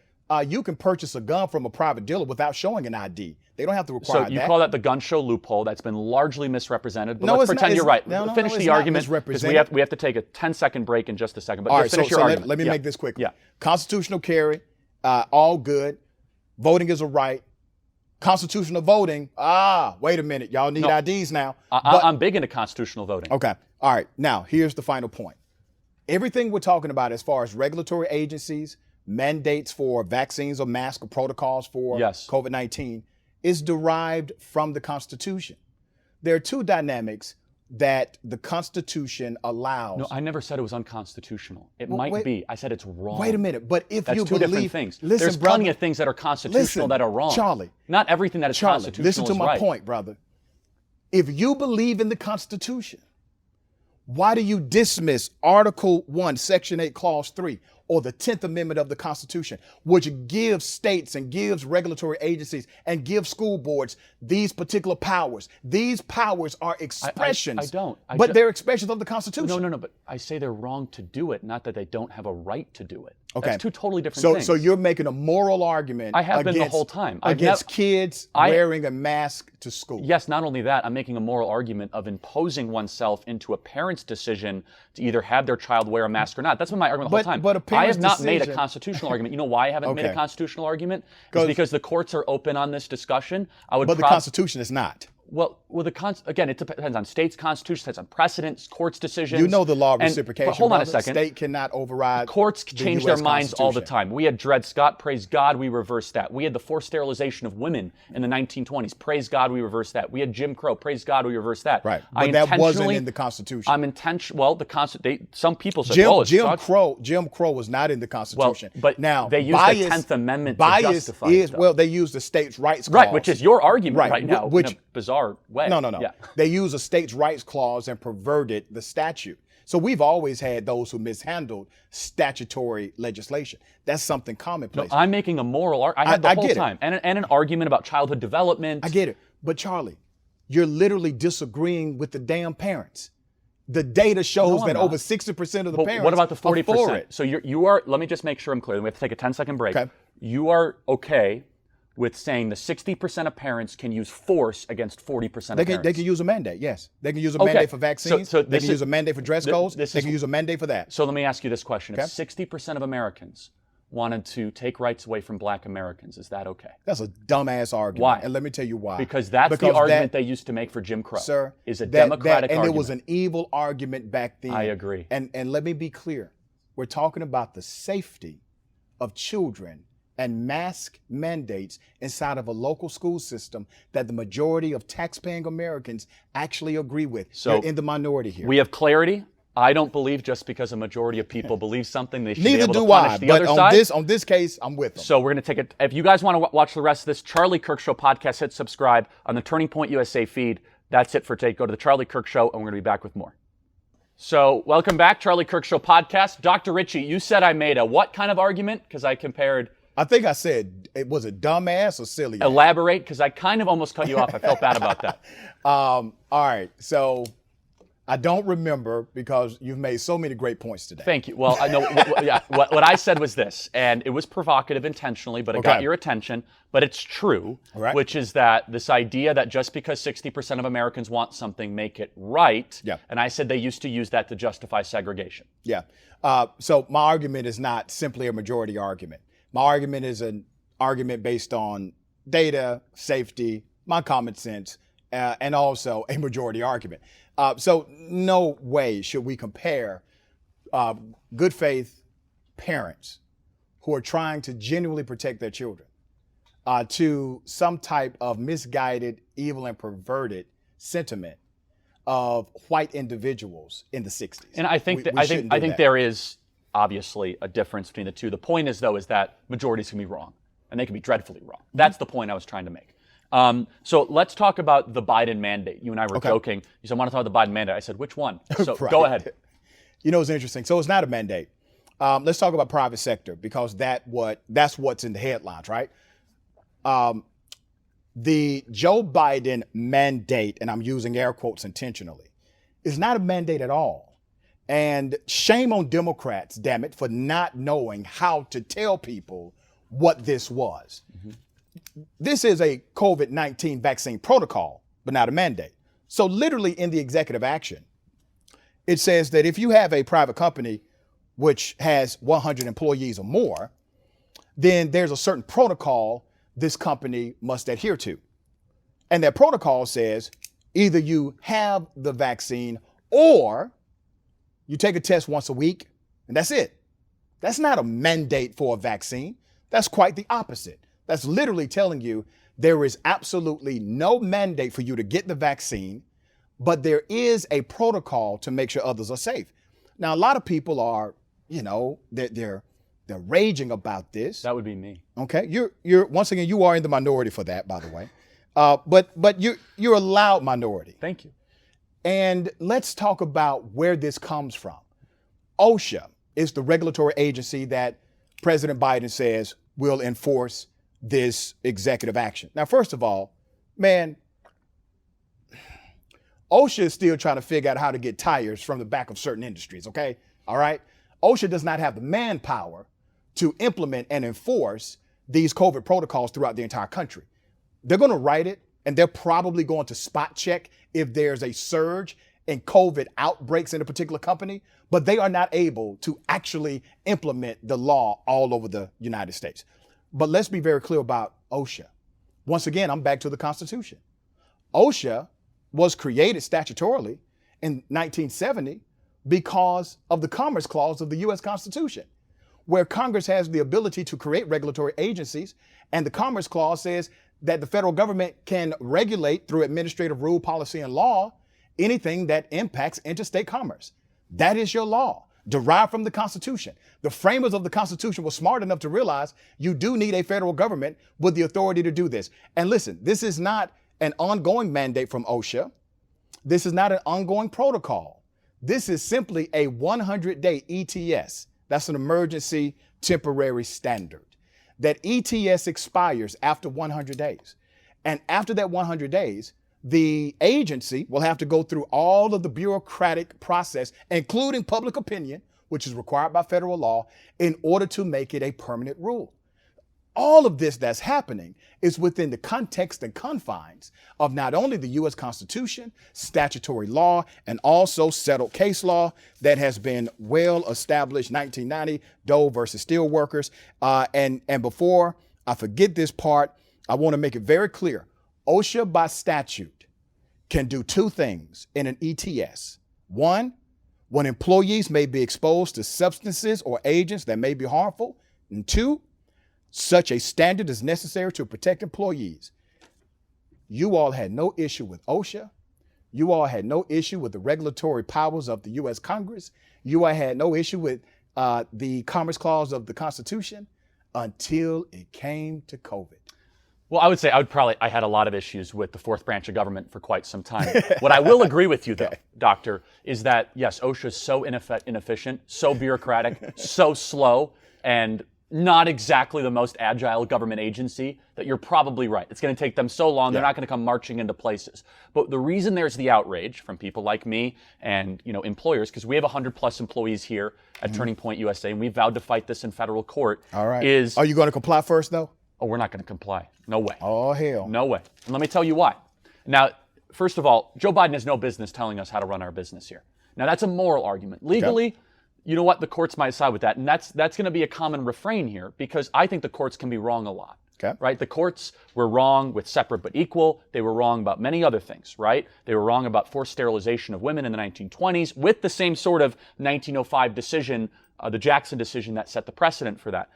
you can purchase a gun from a private dealer without showing an ID. They don't have to require that.
So you call that the gun show loophole. That's been largely misrepresented. But
No,
let's
it's
pretend
not.
you're right.
No,
Finish
it's
the
not
argument because
misrepresented.
we have to take a 10-second break in just a second. But
All
just
right,
finish your argument.
Let me make this quick.
Yeah.
Constitutional carry, all good. Voting is a right. Constitutional voting, wait a minute. Y'all need IDs now.
I'm big into constitutional voting.
Okay. All right. Now, here's the final point. Everything we're talking about as far as regulatory agencies, mandates for vaccines or mask or protocols for
Yes.
COVID-19 is derived from the Constitution. There are two dynamics that the Constitution allows.
No, I never said it was unconstitutional. It
Well,
might
wait-
be. I said it's wrong.
Wait a minute, but if
That's
you
two
believe,
different things.
listen,
There's
brother,
plenty of things that are constitutional
listen,
that are wrong.
Charlie.
Not everything that is
Charlie,
constitutional
listen to
is
my
right.
point, brother. If you believe in the Constitution, why do you dismiss Article 1, Section 8, Clause 3, or the 10th Amendment of the Constitution, which gives states and gives regulatory agencies and gives school boards these particular powers? These powers are expressions.
I don't.
But they're expressions of the Constitution.
No, but I say they're wrong to do it, not that they don't have a right to do it.
Okay.
That's two totally different things.
So you're making a moral argument
I have been the
against,
whole time.
against kids wearing a mask to school.
Yes, not only that, I'm making a moral argument of imposing oneself into a parent's decision to either have their child wear a mask or not. That's been my argument the whole time.
But a
I
parent's
have not made a
decision-
constitutional argument. You know why I haven't made a
Okay.
constitutional argument? It's because the courts are open on this discussion.
But the Constitution is not.
Well, again, it depends on states' constitutions, depends on precedents, courts' decisions.
You know the law of
And-
reciprocation.
But hold on a
brother.
second.
State cannot override.
Courts
the
change
US
their minds all the
Constitution.
time. We had Dred Scott, praise God, we reversed that. We had the forced sterilization of women in the 1920s, praise God, we reversed that. We had Jim Crow, praise God, we reversed that.
Right, but that wasn't in the Constitution.
Some people say,
Jim Crow was not in the Constitution.
Well, but
now
they used the 10th Amendment to justify it, though.
Well, they used the states' rights clause.
Right, which is your argument right now
which,
in a bizarre way.
No.
Yeah.
They used a states' rights clause and perverted the statute. So we've always had those who mishandled statutory legislation. That's something commonplace.
I'm making a moral argument. I had the
I
whole
get it.
time. And an argument about childhood development.
I get it. But Charlie, you're literally disagreeing with the damn parents. The data shows
I'm
that
not.
over 60% of the
But
parents
what about the
are for
40%?
it.
So you are, let me just make sure I'm clear. We have to take a 10-second break.
Okay.
You are okay with saying the 60% of parents can use force against 40% of parents?
They can use a mandate, yes. They can use a
Okay.
mandate for vaccines.
So
they can use a mandate for dress codes. They
this is-
can use a mandate for that.
So let me ask you this question.
Okay.
If 60% of Americans wanted to take rights away from black Americans, is that okay?
That's a dumbass argument.
Why?
And let me tell you why.
Because that's the argument they used to make for Jim Crow.
Sir,
is a
that-
democratic
and
argument.
it was an evil argument back then.
I agree.
And let me be clear. We're talking about the safety of children and mask mandates inside of a local school system that the majority of taxpaying Americans actually agree with.
So
you're in the minority here.
We have clarity. I don't believe just because a majority of people believe something, they should be
Neither
able
do
to punish
I.
the
But
other side.
on this case, I'm with them.
So we're going to take it. If you guys want to watch the rest of this Charlie Kirk Show podcast, hit subscribe on the Turning Point USA feed. That's it for today. Go to the Charlie Kirk Show, and we're going to be back with more. So welcome back, Charlie Kirk Show podcast. Dr. Richey, you said I made a what kind of argument? Because I compared.
I think I said, was it dumbass or silly?
Elaborate, because I kind of almost cut you off. I felt bad about that.
All right. So I don't remember because you've made so many great points today.
Thank you. Well, I know. What I said was this, and it was provocative intentionally, but it got your attention. But it's true,
Right.
which is that this idea that just because 60% of Americans want something, make it right.
Yeah.
And I said they used to use that to justify segregation.
Yeah. So my argument is not simply a majority argument. My argument is an argument based on data, safety, my common sense, and also a majority argument. So no way should we compare good faith parents who are trying to genuinely protect their children to some type of misguided, evil, and perverted sentiment of white individuals in the 60s.
And I think
We shouldn't do that.
there is obviously a difference between the two. The point is, though, is that majorities can be wrong, and they can be dreadfully wrong. That's the point I was trying to make. So let's talk about the Biden mandate. You and I were joking. You said, I want to talk about the Biden mandate. I said, which one? So
Right.
Go ahead.
You know, it's interesting. So it's not a mandate. Let's talk about private sector because that's what's in the headlines, right? The Joe Biden mandate, and I'm using air quotes intentionally, is not a mandate at all. And shame on Democrats, damn it, for not knowing how to tell people what this was. This is a COVID-19 vaccine protocol, but not a mandate. So literally in the executive action, it says that if you have a private company which has 100 employees or more, then there's a certain protocol this company must adhere to. And that protocol says either you have the vaccine or you take a test once a week And that's it. That's not a mandate for a vaccine. That's quite the opposite. That's literally telling you there is absolutely no mandate for you to get the vaccine, but there is a protocol to make sure others are safe. Now, a lot of people are, they're raging about this.
That would be me.
Okay, you're once again, you are in the minority for that, by the way. But you're a loud minority.
Thank you.
And let's talk about where this comes from. OSHA is the regulatory agency that President Biden says will enforce this executive action. Now, first of all, man, OSHA is still trying to figure out how to get tires from the back of certain industries, okay? All right? OSHA does not have the manpower to implement and enforce these COVID protocols throughout the entire country. They're going to write it, and they're probably going to spot check if there's a surge in COVID outbreaks in a particular company, but they are not able to actually implement the law all over the United States. But let's be very clear about OSHA. Once again, I'm back to the Constitution. OSHA was created statutorily in 1970 because of the Commerce Clause of the U.S. Constitution, where Congress has the ability to create regulatory agencies, and the Commerce Clause says that the federal government can regulate through administrative rule, policy, and law anything that impacts interstate commerce. That is your law, derived from the Constitution. The framers of the Constitution were smart enough to realize you do need a federal government with the authority to do this. And listen, this is not an ongoing mandate from OSHA. This is not an ongoing protocol. This is simply a 100-day ETS. That's an emergency temporary standard. That ETS expires after 100 days. And after that 100 days, the agency will have to go through all of the bureaucratic process, including public opinion, which is required by federal law, in order to make it a permanent rule. All of this that's happening is within the context and confines of not only the U.S. Constitution, statutory law, and also settled case law that has been well established, 1990, Doe versus Steelworkers. And before I forget this part, I want to make it very clear. OSHA by statute can do two things in an ETS. One, when employees may be exposed to substances or agents that may be harmful. And two, such a standard is necessary to protect employees. You all had no issue with OSHA. You all had no issue with the regulatory powers of the U.S. Congress. You all had no issue with the Commerce Clause of the Constitution until it came to COVID.
Well, I would say I had a lot of issues with the fourth branch of government for quite some time. What I will agree with you, though, Doctor, is that, yes, OSHA is so inefficient, so bureaucratic, so slow, and not exactly the most agile government agency that you're probably right. It's going to take them so long, they're not going to come marching into places. But the reason there's the outrage from people like me and employers, because we have 100+ employees here at Turning Point USA, and we vowed to fight this in federal court.
All right.
Are
you going to comply first, though?
Oh, we're not going to comply. No way.
Oh, hell.
No way. And let me tell you why. Now, first of all, Joe Biden has no business telling us how to run our business here. Now, that's a moral argument. Legally, you know what? The courts might side with that. And that's going to be a common refrain here, because I think the courts can be wrong a lot.
Okay.
Right? The courts were wrong with separate but equal. They were wrong about many other things, right? They were wrong about forced sterilization of women in the 1920s with the same sort of 1905 decision, the Jackson decision that set the precedent for that.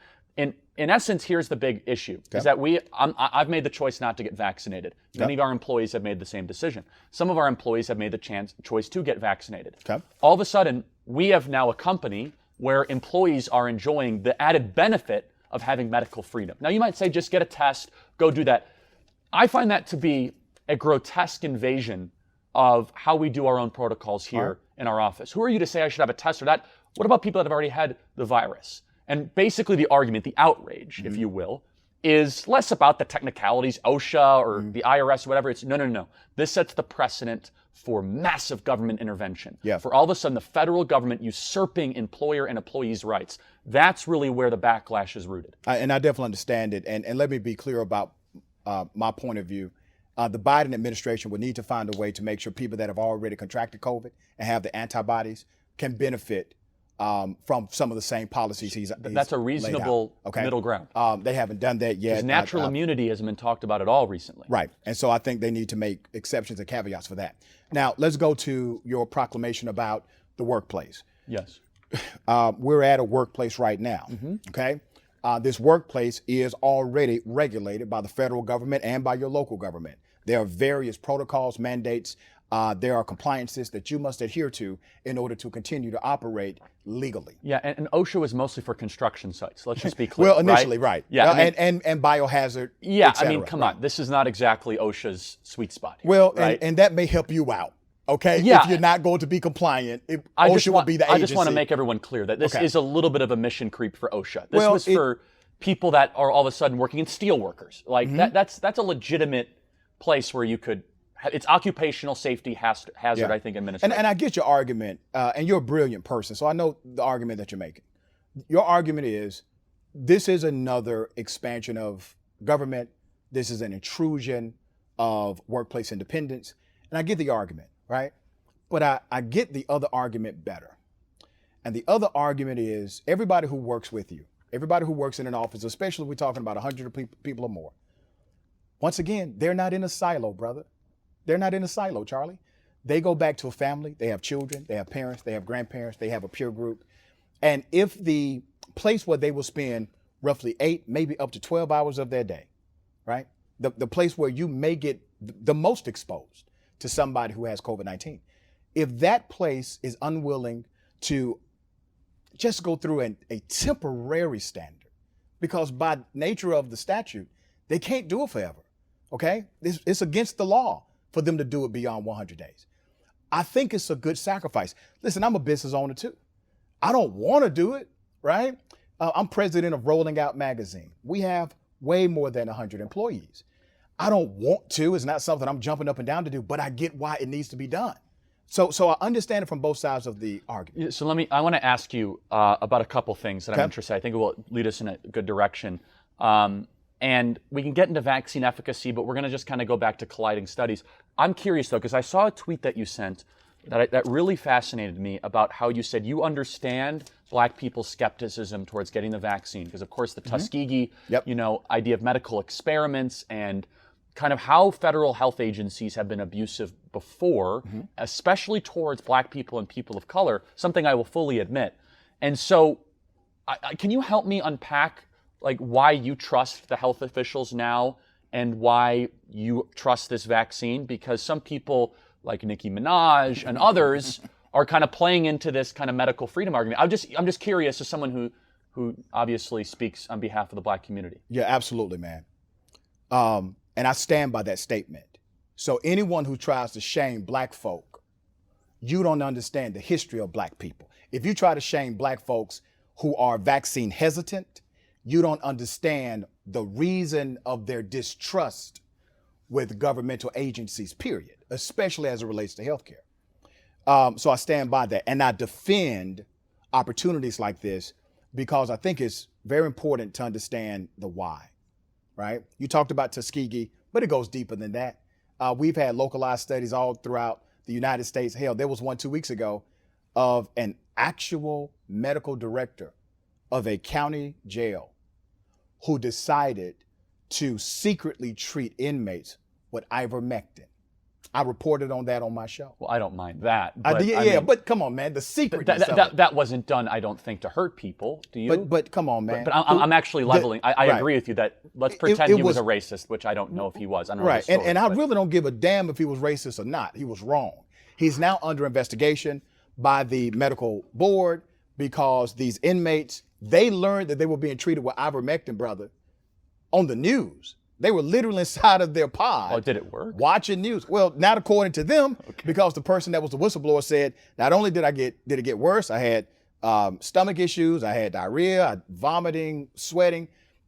In essence, here's the big issue, is that I've made the choice not to get vaccinated. Many of our employees have made the same decision. Some of our employees have made the choice to get vaccinated. All of a sudden, we have now a company where employees are enjoying the added benefit of having medical freedom. Now, you might say, just get a test, go do that. I find that to be a grotesque invasion of how we do our own protocols here in our office. Who are you to say I should have a test or that? What about people that have already had the virus? And basically the argument, the outrage, if you will, is less about the technicalities, OSHA or the IRS or whatever. It's no. This sets the precedent for massive government intervention. For all of a sudden the federal government usurping employer and employees' rights. That's really where the backlash is rooted.
And I definitely understand it. And let me be clear about my point of view. The Biden administration would need to find a way to make sure people that have already contracted COVID and have the antibodies can benefit from some of the same policies he's
That's a reasonable middle ground.
They haven't done that yet.
Because natural immunity hasn't been talked about at all recently.
Right. And so I think they need to make exceptions and caveats for that. Now, let's go to your proclamation about the workplace.
Yes.
we're at a workplace right now, okay? This workplace is already regulated by the federal government and by your local government. There are various protocols, mandates, there are compliances that you must adhere to in order to continue to operate legally.
Yeah, and OSHA was mostly for construction sites. Let's just be clear.
Well, initially, right.
Yeah,
and biohazard.
Yeah,
et cetera,
I mean, come on. This is not exactly OSHA's sweet spot here,
Well,
right?
and that may help you out. Okay.
Yeah.
If you're not going to be compliant, OSHA will be the agency.
I just want to make everyone clear that this is a little bit of a mission creep for OSHA. This was for people that are all of a sudden working in steel workers. Like that's a legitimate place where you could. It's occupational safety hazard, I think, administration.
And I get your argument, and you're a brilliant person, so I know the argument that you're making. Your argument is this is another expansion of government. This is an intrusion of workplace independence. And I get the argument, right? But I get the other argument better. And the other argument is everybody who works with you, everybody who works in an office, especially if we're talking about 100 people or more, once again, they're not in a silo, brother. They're not in a silo, Charlie. They go back to a family. They have children. They have parents. They have grandparents. They have a peer group. And if the place where they will spend roughly 8, maybe up to 12 hours of their day, right? The place where you may get the most exposed to somebody who has COVID-19. If that place is unwilling to just go through a temporary standard, because by nature of the statute, they can't do it forever, okay? It's against the law for them to do it beyond 100 days. I think it's a good sacrifice. Listen, I'm a business owner too. I don't want to do it, right? I'm president of Rolling Out Magazine. We have way more than 100 employees. I don't want to. It's not something I'm jumping up and down to do, but I get why it needs to be done. So I understand it from both sides of the argument.
So I want to ask you about a couple things that I'm interested in. I think it will lead us in a good direction. And we can get into vaccine efficacy, but we're going to just kind of go back to colliding studies. I'm curious, though, because I saw a tweet that you sent that really fascinated me about how you said you understand Black people's skepticism towards getting the vaccine. Because, of course, the Tuskegee idea of medical experiments and kind of how federal health agencies have been abusive before, especially towards Black people and people of color, something I will fully admit. And so can you help me unpack like why you trust the health officials now and why you trust this vaccine? Because some people like Nicki Minaj and others are kind of playing into this kind of medical freedom argument. I'm just curious as someone who obviously speaks on behalf of the Black community.
Yeah, absolutely, man. And I stand by that statement. So anyone who tries to shame Black folk, you don't understand the history of Black people. If you try to shame Black folks who are vaccine hesitant, you don't understand the reason of their distrust with governmental agencies, period, especially as it relates to healthcare. So I stand by that. And I defend opportunities like this because I think it's very important to understand the why, right? You talked about Tuskegee, but it goes deeper than that. We've had localized studies all throughout the United States. Hell, there was one 2 weeks ago of an actual medical director of a county jail who decided to secretly treat inmates with ivermectin. I reported on that on my show.
Well, I don't mind that.
But I mean, but come on, man, the secret.
That wasn't done, I don't think, to hurt people. Do you?
But come on, man.
But I'm actually leveling. I agree with you that let's pretend he was a racist, which I don't know if he was. I don't know the story,
and I really don't give a damn if he was racist or not. He was wrong. He's now under investigation by the medical board because these inmates, they learned that they were being treated with ivermectin, brother, on the news. They were literally inside of their pod.
Oh, did it work?
Watching news. Well, not according to them, because the person that was the whistleblower said, not only did it get worse, I had stomach issues, I had diarrhea, vomiting, sweating,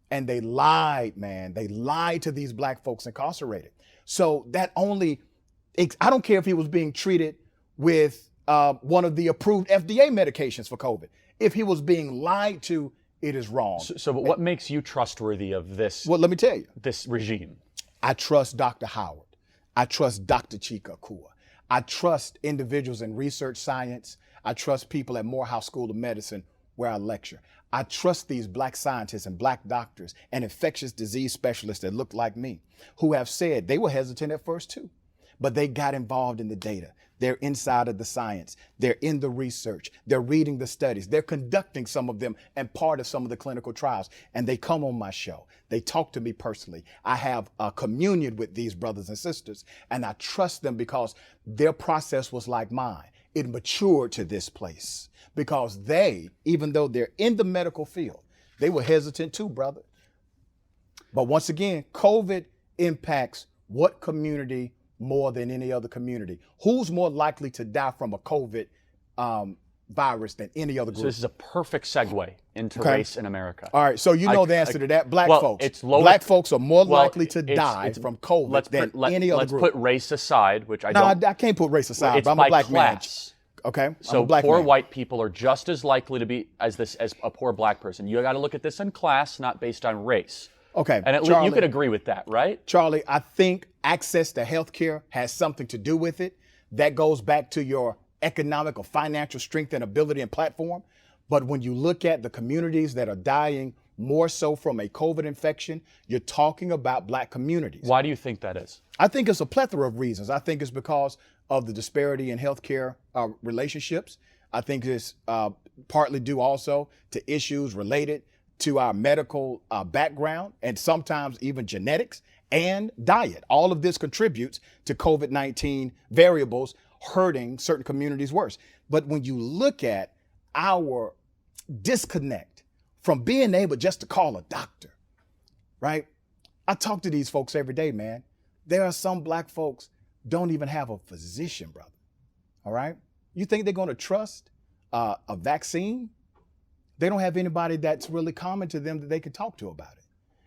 and they lied, man. They lied to these Black folks incarcerated. So that I don't care if he was being treated with one of the approved FDA medications for COVID. If he was being lied to, it is wrong.
So but what makes you trustworthy of this?
Well, let me tell you.
This regime.
I trust Dr. Howard. I trust Dr. Chika Akua. I trust individuals in research science. I trust people at Morehouse School of Medicine where I lecture. I trust these Black scientists and Black doctors and infectious disease specialists that look like me, who have said they were hesitant at first too, but they got involved in the data. They're inside of the science. They're in the research. They're reading the studies. They're conducting some of them and part of some of the clinical trials. And they come on my show. They talk to me personally. I have a communion with these brothers and sisters, and I trust them because their process was like mine. It matured to this place because they, even though they're in the medical field, they were hesitant too, brother. But once again, COVID impacts what community more than any other community? Who's more likely to die from a COVID virus than any other group?
So this is a perfect segue into race in America.
All right, so you know the answer to that. Black folks.
It's lower,
Black folks are more likely to die from COVID than any other group.
Let's put race aside, which I don't.
No, I can't put race aside.
It's
but I'm
by
a black
class.
man. Okay,
so
black
poor
man.
white people are just as likely to be as a poor black person. You got to look at this in class, not based on race.
Okay,
and
Charlie,
you could agree with that, right?
Charlie, I think access to health care has something to do with it. That goes back to your economic or financial strength and ability and platform. But when you look at the communities that are dying more so from a COVID infection, you're talking about black communities.
Why do you think that is?
I think it's a plethora of reasons. I think it's because of the disparity in healthcare relationships. I think it's partly due also to issues related to our medical background and sometimes even genetics and diet. All of this contributes to COVID-19 variables hurting certain communities worse. But when you look at our disconnect from being able just to call a doctor, right? I talk to these folks every day, man. There are some black folks don't even have a physician, brother. All right? You think they're going to trust a vaccine? They don't have anybody that's really common to them that they can talk to about it.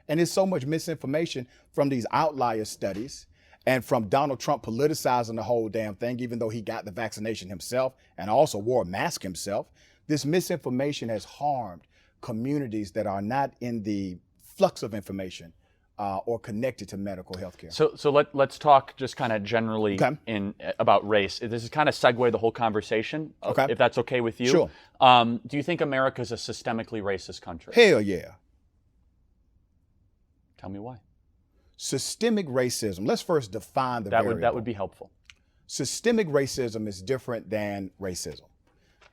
And there's so much misinformation from these outlier studies and from Donald Trump politicizing the whole damn thing, even though he got the vaccination himself and also wore a mask himself. This misinformation has harmed communities that are not in the flux of information or connected to medical health care.
So let's talk just kind of generally about race. This is kind of segue the whole conversation, if that's okay with you.
Sure.
Do you think America is a systemically racist country?
Hell yeah.
Tell me why.
Systemic racism. Let's first define the variable.
That would be helpful.
Systemic racism is different than racism.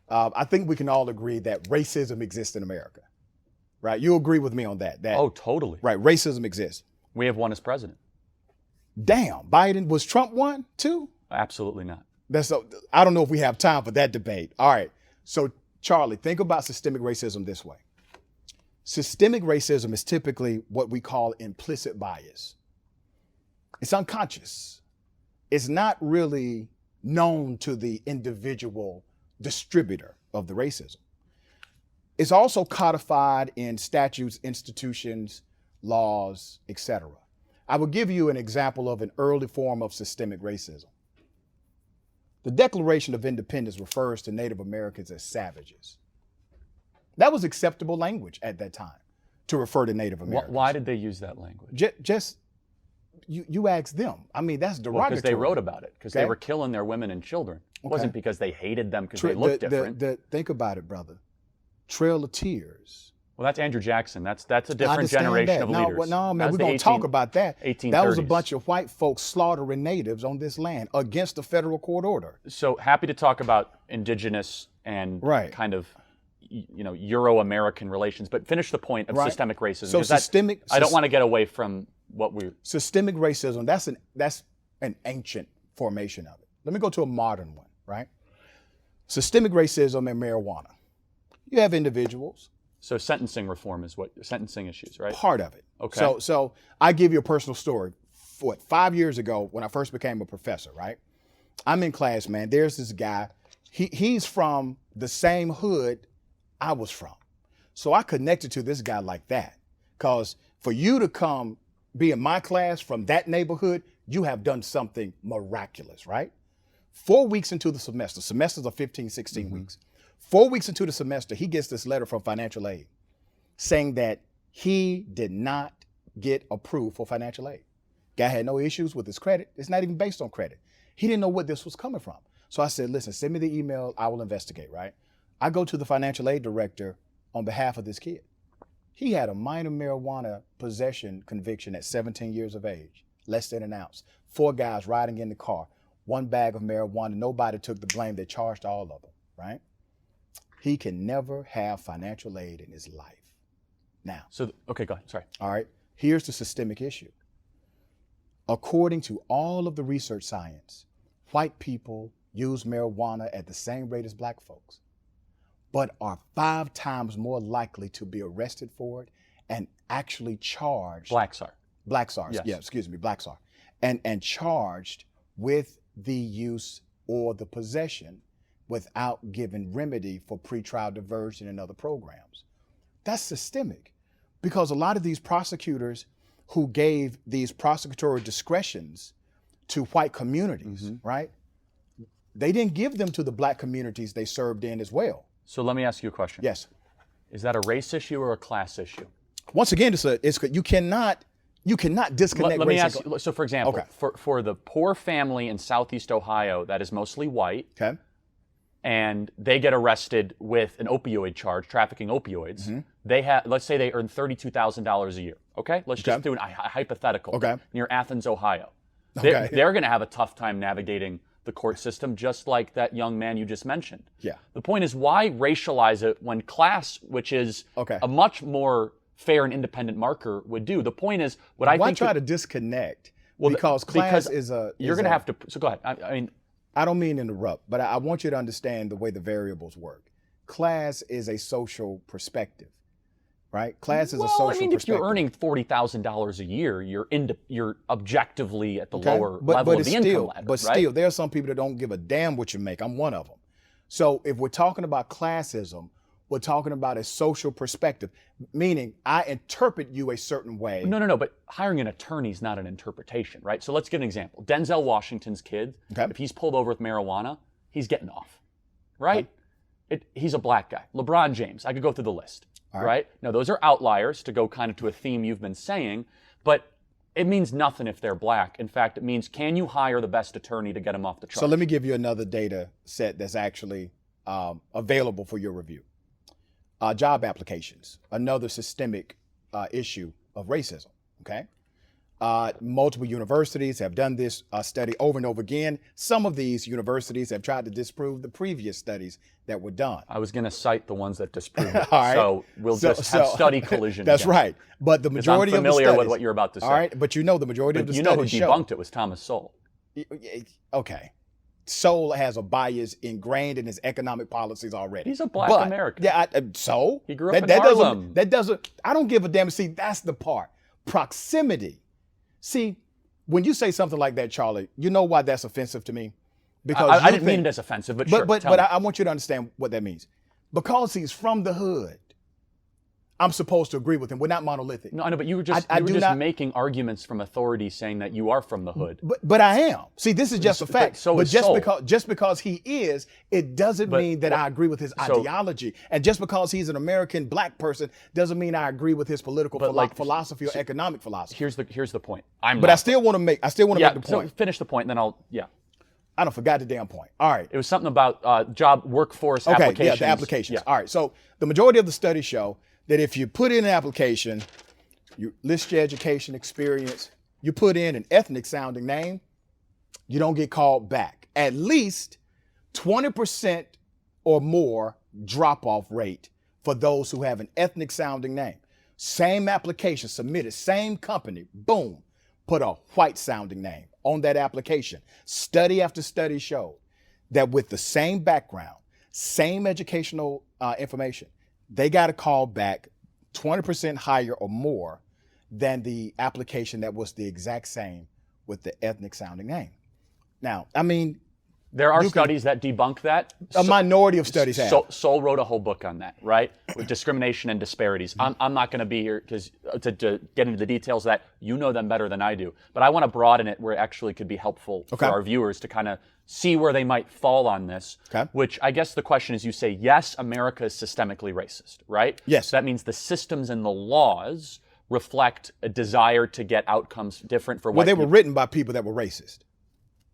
I think we can all agree that racism exists in America. Right? You agree with me on that?
Oh, totally.
Right. Racism exists.
We have one as president.
Damn. Biden, was Trump one too?
Absolutely not.
I don't know if we have time for that debate. All right. So, Charlie, think about systemic racism this way. Systemic racism is typically what we call implicit bias. It's unconscious. It's not really known to the individual distributor of the racism. It's also codified in statutes, institutions, laws, etc. I will give you an example of an early form of systemic racism. The Declaration of Independence refers to Native Americans as savages. That was acceptable language at that time to refer to Native Americans.
Why did they use that language?
You ask them. I mean, that's derogatory.
Because they wrote about it, because they were killing their women and children. It wasn't because they hated them because they looked different.
Think about it, brother. Trail of Tears.
Well, that's Andrew Jackson. That's a different generation of leaders.
No, man, we're going to talk about that.
1830s.
That was a bunch of white folks slaughtering natives on this land against the federal court order.
So happy to talk about indigenous and kind of Euro-American relations, but finish the point of systemic racism.
So
I don't want to get away from what we're...
Systemic racism, that's an ancient formation of it. Let me go to a modern one, right? Systemic racism and marijuana. You have individuals.
So sentencing reform is sentencing issues, right?
Part of it.
Okay.
So I give you a personal story. 5 years ago, when I first became a professor, right? I'm in class, man. There's this guy. He's from the same hood I was from. So I connected to this guy like that. Because for you to come be in my class from that neighborhood, you have done something miraculous, right? 4 weeks into the semester, semesters are 15, 16 weeks. 4 weeks into the semester, he gets this letter from financial aid saying that he did not get approved for financial aid. Guy had no issues with his credit. It's not even based on credit. He didn't know what this was coming from. So I said, listen, send me the email. I will investigate, right? I go to the financial aid director on behalf of this kid. He had a minor marijuana possession conviction at 17 years of age, less than an ounce. 4 guys riding in the car. one bag of marijuana. Nobody took the blame. They charged all of them, right? He can never have financial aid in his life. Now.
So, okay, go ahead. Sorry.
All right. Here's the systemic issue. According to all of the research science, white people use marijuana at the same rate as black folks, but are 5 times more likely to be arrested for it and actually charged.
Blacks are.
Blacks are.
Yes.
Yeah, excuse me, blacks are. And charged with the use or the possession without giving remedy for pretrial diversion and other programs. That's systemic, because a lot of these prosecutors who gave these prosecutorial discretions to white communities, right? They didn't give them to the black communities they served in as well.
So let me ask you a question.
Yes.
Is that a race issue or a class issue?
Once again, you cannot disconnect.
Let me ask you. So, for example,
Okay.
for the poor family in Southeast Ohio that is mostly white,
Okay.
and they get arrested with an opioid charge, trafficking opioids. They have, let's say, they earn $32,000 a year. Okay, let's just do a hypothetical.
Okay.
Near Athens, Ohio.
Okay.
They're going to have a tough time navigating the court system, just like that young man you just mentioned.
Yeah.
The point is, why racialize it when class, which is a much more fair and independent marker, would do? The point is,
why try to disconnect? Because class is a.
You're going to have to. So go ahead. I mean,
I don't mean to interrupt, but I want you to understand the way the variables work. Class is a social perspective, right? Class is a social perspective.
If you're earning $40,000 a year, you're objectively at the lower level of the income ladder.
But still, there are some people that don't give a damn what you make. I'm one of them. So if we're talking about classism, we're talking about a social perspective, meaning I interpret you a certain way.
No. But hiring an attorney is not an interpretation, right? So let's give an example. Denzel Washington's kid, if he's pulled over with marijuana, he's getting off, right? He's a black guy. LeBron James, I could go through the list, right? Now, those are outliers to go kind of to a theme you've been saying, but it means nothing if they're black. In fact, it means, can you hire the best attorney to get him off the charge?
So let me give you another data set that's actually available for your review. Job applications, another systemic issue of racism, okay? Multiple universities have done this study over and over again. Some of these universities have tried to disprove the previous studies that were done.
I was going to cite the ones that disprove it.
All right.
So we'll just have study collision.
That's
again.
right. But the majority
I'm
of the studies.
familiar with what you're about to say.
All right. But you know the majority of the
you
studies
know who debunked it was Thomas Sowell.
Okay. Sowell has a bias ingrained in his economic policies already.
He's a black American.
Yeah. So
he grew up in Harlem.
That doesn't. I don't give a damn. See, that's the part. Proximity. See, when you say something like that, Charlie, you know why that's offensive to me? Because
I didn't mean it as offensive, but sure.
But I want you to understand what that means. Because he's from the hood, I'm supposed to agree with him. We're not monolithic.
No, I know, but you were just making arguments from authority saying that you are from the hood.
But I am. See, this is just a fact.
But
just because he is, it doesn't mean that I agree with his ideology. And just because he's an American black person doesn't mean I agree with his political philosophy or economic philosophy.
Here's the point.
I still want to make the point.
So finish the point, and then
I don't forgot the damn point. All right.
It was something about job workforce applications.
Yeah, the applications.
Yeah.
All right. So the majority of the studies show that if you put in an application, you list your education experience, you put in an ethnic sounding name, you don't get called back. At least 20% or more drop off rate for those who have an ethnic sounding name. Same application submitted, same company, boom, put a white sounding name on that application. Study after study showed that with the same background, same educational information, they got a call back 20% higher or more than the application that was the exact same with the ethnic sounding name. Now, I mean,
there are studies that debunk that.
A minority of studies have.
Sol wrote a whole book on that, right? With discrimination and disparities. I'm not going to be here to get into the details of that. You know them better than I do. But I want to broaden it where it actually could be helpful for our viewers to kind of see where they might fall on this.
Okay.
Which I guess the question is, you say, yes, America is systemically racist, right?
Yes.
So that means the systems and the laws reflect a desire to get outcomes different for white people.
Well, they were written by people that were racist.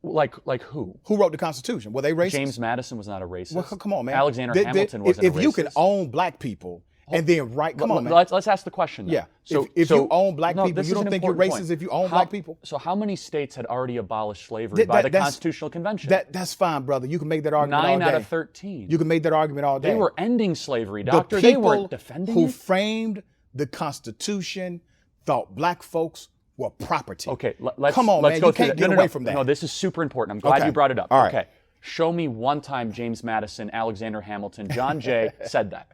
Like who?
Who wrote the Constitution? Were they racist?
James Madison was not a racist.
Well, come on, man.
Alexander Hamilton wasn't a racist.
If you can own black people and then come on, man.
Let's ask the question. Then.
Yeah. So if you own black people, you don't think you're racist
point.
if you own black people?
So how many states had already abolished slavery by the Constitutional Convention?
That's fine, brother. You can make that argument
9
all day.
out of 13.
You can make that argument all day.
They were ending slavery, Doctor.
The
They weren't defending
who
it.
framed the Constitution thought black folks were property.
Okay, let's
come on,
let's
man.
Go
You
through
can't
that.
get away from that.
No, this is super important. I'm glad
Okay.
you brought it up.
All right.
Okay. Show me one time James Madison, Alexander Hamilton, John Jay said that.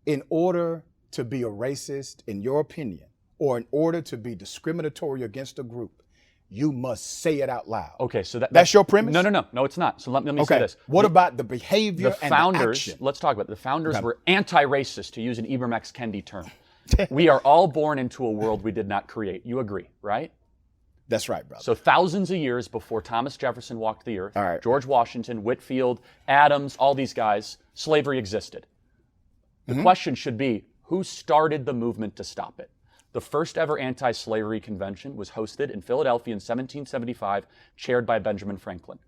In order to be a racist, in your opinion, or in order to be discriminatory against a group, you must say it out loud.
Okay, so
that's your premise?
No, it's not. So let me say this.
What about the behavior
The
and
founders,
the action?
let's talk about it. The founders were anti-racist, to use an Ibram X. Kendi term. We are all born into a world we did not create. You agree, right?
That's right, brother.
So thousands of years before Thomas Jefferson walked the earth,
All right.
George Washington, Whitfield, Adams, all these guys, slavery existed. The question should be, who started the movement to stop it? The first ever anti-slavery convention was hosted in Philadelphia in 1775, chaired by Benjamin Franklin.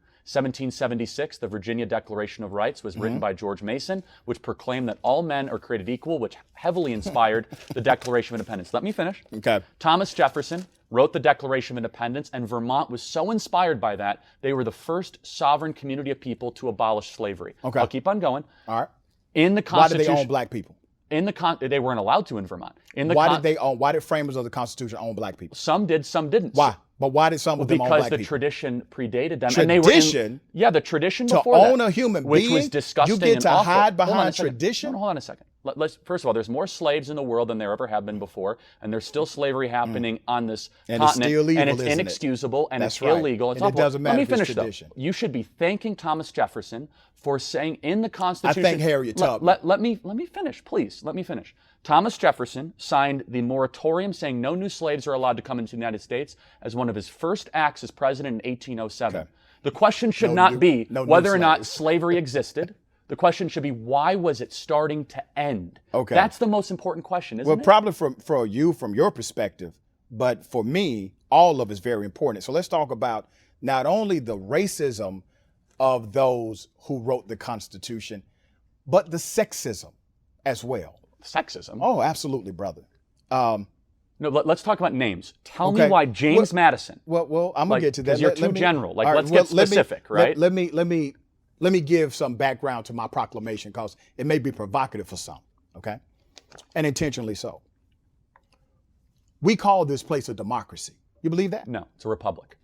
1776, the Virginia Declaration of Rights was written by George Mason, which proclaimed that all men are created equal, which heavily inspired the Declaration of Independence. Let me finish.
Okay.
Thomas Jefferson wrote the Declaration of Independence, and Vermont was so inspired by that, they were the first sovereign community of people to abolish slavery.
Okay.
I'll keep on going.
All right.
In the
Why did
Constitution,
they own black people?
they weren't allowed to in Vermont.
Why did framers of the Constitution own black people?
Some did, some didn't.
Why? But why did some of them own black
Because the
people?
tradition predated them.
Tradition?
And they were the tradition
To
before
own
that,
a human
which
being?
was disgusting
You get
and
to
awful.
hide
Hold on
behind
a second.
tradition?
Hold on a second. Let's first of all, there's more slaves in the world than there ever have been before, and there's still slavery happening on this
And it's
continent,
still illegal,
and it's
isn't it?
inexcusable, and
That's
it's
right.
illegal. It's
And it
awful.
doesn't matter
Let me
if it's
finish
tradition.
though. You should be thanking Thomas Jefferson for saying in the Constitution.
thank Harriet Tubman.
Let me finish, please. Let me finish. Thomas Jefferson signed the moratorium saying no new slaves are allowed to come into the United States as one of his first acts as president in 1807.
Okay.
The question should
No
not
new-
be
no new
whether or not
slaves.
slavery existed. The question should be, why was it starting to end?
Okay.
That's the most important question, isn't
Well,
it?
probably for you, from your perspective, but for me, all of it's very important. So let's talk about not only the racism of those who wrote the Constitution, but the sexism as well.
Sexism.
Oh, absolutely, brother.
No, let's talk about names. Tell
Okay.
me why James Madison.
Well, I'm
Like,
gonna get to that.
'cause you're
Let
too
me-
general. Like,
all
let's get
let me-
specific, right?
Let me give some background to my proclamation because it may be provocative for some, okay, and intentionally so. We call this place a democracy. You believe that?
No, it's a republic.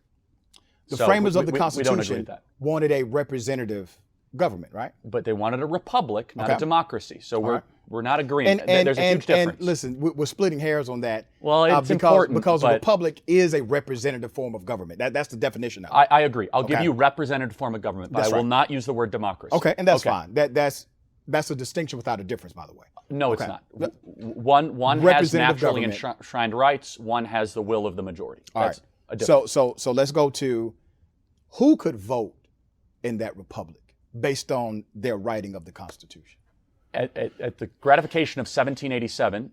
The
So
framers
we-
of the
we don't agree
Constitution
with that.
wanted a representative government, right?
But they wanted a republic, not
Okay.
a democracy. So
right.
we're not agreeing.
And
There's a huge difference.
And listen, we're splitting hairs on that.
Well, it's
because
important,
a
but-
republic is a representative form of government. That's the definition of it.
I agree. I'll give
Okay.
you representative form of government, but
That's
I will
right.
not use the word democracy.
Okay, and that's fine. That's a distinction without a difference, by the way.
No, it's
Okay.
not. One has
Representative
naturally
government.
enshrined rights. One has the will of the majority.
All
That's
right.
a difference.
So let's go to who could vote in that republic based on their writing of the Constitution.
At the gratification of 1787,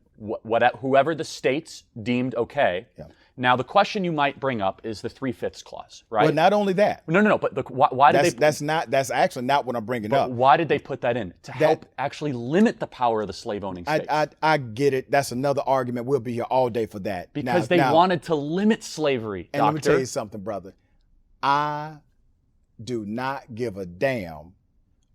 whoever the states deemed okay.
Yeah.
Now, the question you might bring up is the 3/5 clause, right?
But not only that.
No. But why did
That's actually not what I'm bringing up.
why did they put that in? To help actually limit the power of the slave-owning states.
I get it. That's another argument. We'll be here all day for that.
Because they wanted to limit slavery,
And
doctor.
let me tell you something, brother. I do not give a damn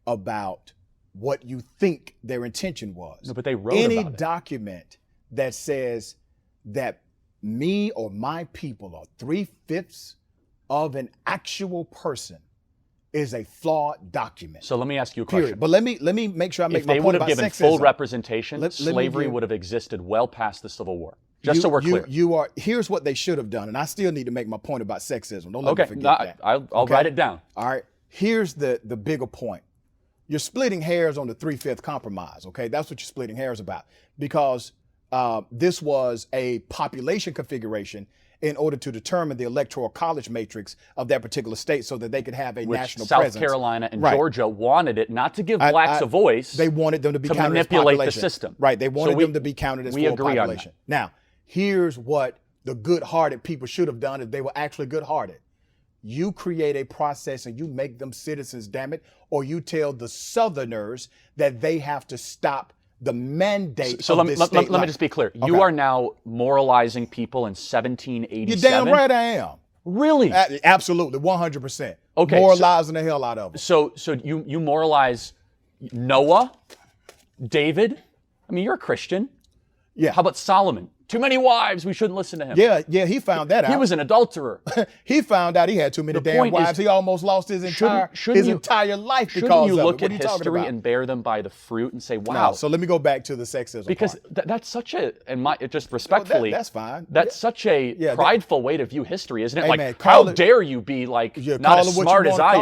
about what you think their intention was.
No, but they wrote
Any
about it.
document that says that me or my people are 3/5 of an actual person is a flawed document.
So let me ask you a question.
Period. But let me make sure I make
If
my
they
point
would have
about
given
sexism.
full representation,
Let me
slavery
give-
would have existed well past the Civil War. Just so we're clear.
Here's what they should have done, and I still need to make my point about sexism. Don't let
Okay,
me forget
no,
that.
I'll
Okay?
write it down.
All right. Here's the bigger point. You're splitting hairs on the 3/5 compromise. Okay, that's what you're splitting hairs about, because this was a population configuration in order to determine the electoral college matrix of that particular state, so that they could have a
Which
national
South
presence.
Carolina and
Right.
Georgia wanted it not to give blacks a voice.
They wanted them to be
to
counted as
manipulate the
population.
system.
Right. They wanted
So we-
them to be counted as
we
full
agree on that.
population. Now, here's what the good-hearted people should have done if they were actually good-hearted. You create a process and you make them citizens, damn it, or you tell the Southerners that they have to stop the mandate
So
of
let
this state
me
life.
just be clear.
Okay.
You are now moralizing people in 1787.
You're damn right I am.
Really?
Absolutely, 100%.
Okay,
Moralizing the hell out of them.
So you moralize Noah, David. I mean, you're a Christian.
Yeah.
How about Solomon? Too many wives. We shouldn't listen to him.
Yeah, he found that out.
He was an adulterer.
He found out he had too many damn
point is,
wives. He almost lost his entire life
Shouldn't
because
you
of
look
it. What
at
are you talking
history
about?
and bear them by the fruit and say, wow.
No, so let me go back to the sexism
Because
part.
that's such a, just respectfully,
that's fine.
That's such a
Yeah,
prideful way to view history, isn't it?
Hey,
like,
man,
how
call it-
dare you be like
Yeah,
not
call
as
it what
smart
you
as
wanna
I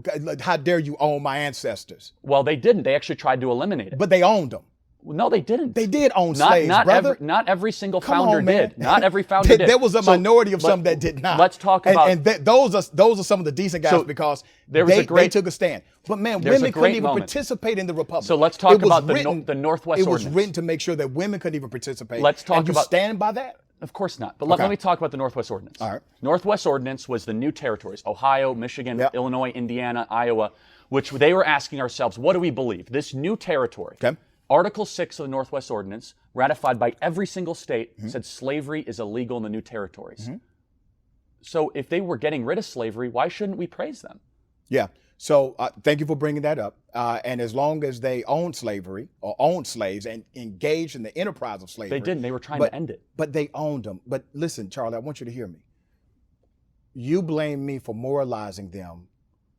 call
am?
it. How dare you own my ancestors?
Well, they didn't. They actually tried to eliminate it.
But they owned them.
No, they didn't.
They did own slaves, brother.
Not every single
Come
founder
on, man.
did. Not every founder did.
There was a minority of some that did not.
Let's talk about.
And those are some of the decent guys
So,
because
there was
they took a stand. But man,
There's a
women couldn't
great
even
moment.
participate in the republic.
So let's talk
It was
about the
written-
Northwest
It was
Ordinance.
written to make sure that women couldn't even participate.
Let's talk
and you
about-
stand by that.
Of course not. But let me talk about the Northwest Ordinance.
All right.
Northwest Ordinance was the new territories, Ohio, Michigan,
Yep.
Illinois, Indiana, Iowa, which they were asking ourselves, what do we believe? This new territory,
Okay.
Article 6 of the Northwest Ordinance, ratified by every single state,
Mm-hmm.
said slavery is illegal in the new territories. So if they were getting rid of slavery, why shouldn't we praise them?
Yeah. So thank you for bringing that up. And as long as they owned slavery or owned slaves and engaged in the enterprise of slavery.
They didn't. They were trying to end it.
But they owned them. But listen, Charlie, I want you to hear me. You blame me for moralizing them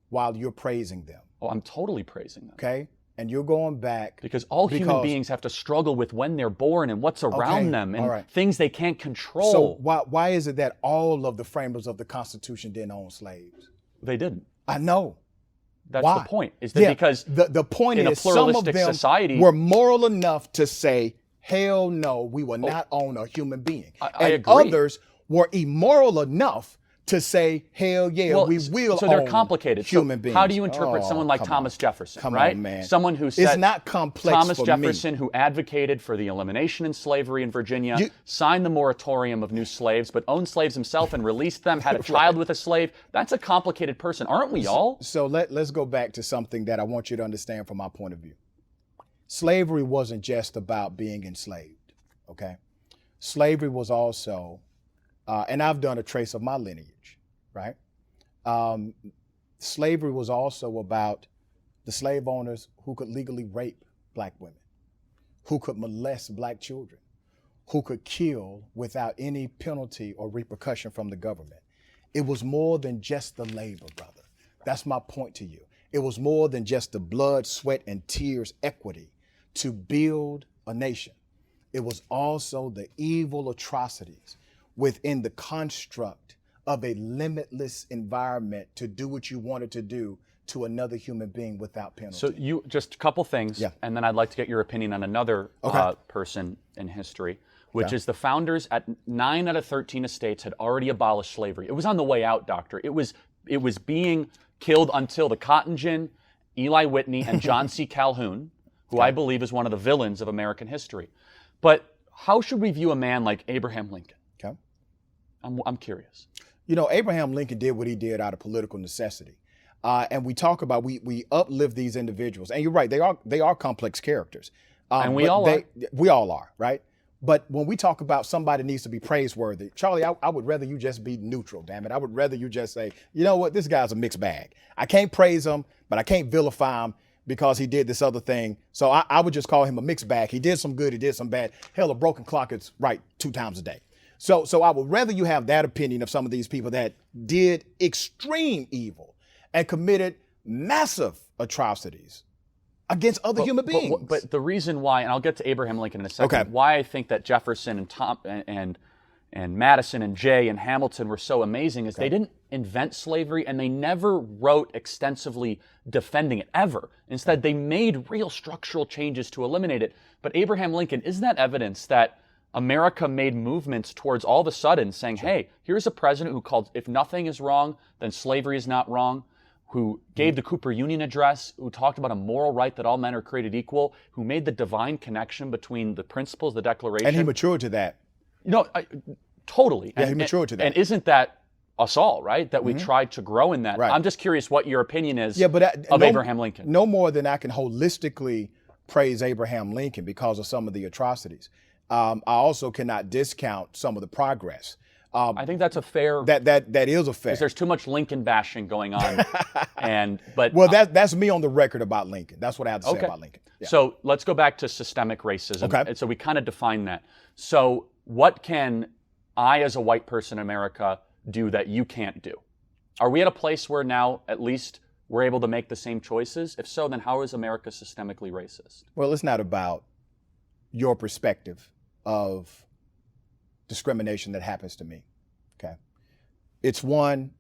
while you're praising them.
Oh, I'm totally praising them.
Okay? And you're going back.
Because all human beings have to struggle with when they're born and what's around them and
all right.
things they can't control.
So why is it that all of the framers of the Constitution didn't own slaves?
They didn't.
I know.
That's
Why?
the point. Is that because
the point
in a
is some of
pluralistic
them
society
were moral enough to say, hell no, we will not own a human being.
I
and
agree.
others were immoral enough to say, hell yeah, we will
so they're
own
complicated.
human
so
beings.
How do you interpret someone like
come
Thomas Jefferson,
Come
right?
on, man.
Someone who
It's
said
not complex
Thomas
for
Jefferson,
me.
who advocated for the elimination in slavery in Virginia,
You-
signed the moratorium of new slaves, but owned slaves himself and released them, had a child with a slave. That's a complicated person, aren't we all?
So let's go back to something that I want you to understand from my point of view. Slavery wasn't just about being enslaved, okay? Slavery was also, and I've done a trace of my lineage, right? Slavery was also about the slave owners who could legally rape black women, who could molest black children, who could kill without any penalty or repercussion from the government. It was more than just the labor, brother. That's my point to you. It was more than just the blood, sweat, and tears equity to build a nation. It was also the evil atrocities within the construct of a limitless environment to do what you wanted to do to another human being without penalty.
So you just a couple things,
Yeah.
and then I'd like to get your opinion on another person in history, which is the founders at 9 out of 13 estates had already abolished slavery. It was on the way out, doctor. It was being killed until the Cotton Gin, Eli Whitney, and John C. Calhoun, who I believe is one of the villains of American history. But how should we view a man like Abraham Lincoln?
Okay.
I'm curious.
You know, Abraham Lincoln did what he did out of political necessity. And we talk about, we uplift these individuals. And you're right, they are complex characters.
And we
but
all are.
We all are, right? But when we talk about somebody needs to be praiseworthy, Charlie, I would rather you just be neutral, damn it. I would rather you just say, you know what, this guy's a mixed bag. I can't praise him, but I can't vilify him because he did this other thing. So I would just call him a mixed bag. He did some good, he did some bad. Hell, a broken clock is right 2 times a day. So I would rather you have that opinion of some of these people that did extreme evil and committed massive atrocities against other human beings.
But the reason why, and I'll get to Abraham Lincoln in a second,
Okay.
why I think that Jefferson and Madison and Jay and Hamilton were so amazing is they didn't invent slavery and they never wrote extensively defending it, ever. Instead, they made real structural changes to eliminate it. But Abraham Lincoln, isn't that evidence that America made movements towards all of a sudden saying, hey, here's a president who called, if nothing is wrong, then slavery is not wrong, who gave the Cooper Union address, who talked about a moral right that all men are created equal, who made the divine connection between the principles, the Declaration.
And he matured to that.
Totally.
Yeah, he matured to that.
And isn't that us all, right? That we tried to grow in that.
Right.
I'm just curious what your opinion is
Yeah, but
of Abraham Lincoln.
No more than I can holistically praise Abraham Lincoln because of some of the atrocities. I also cannot discount some of the progress.
I think that's a fair.
That is a fair.
Because there's too much Lincoln bashing going on,
that's me on the record about Lincoln. That's what I have to say about Lincoln. Yeah.
So let's go back to systemic racism.
Okay.
And so we kind of define that. So what can I, as a white person in America, do that you can't do? Are we at a place where now at least we're able to make the same choices? If so, then how is America systemically racist?
Well, it's not about your perspective of discrimination that happens to me, okay? It's one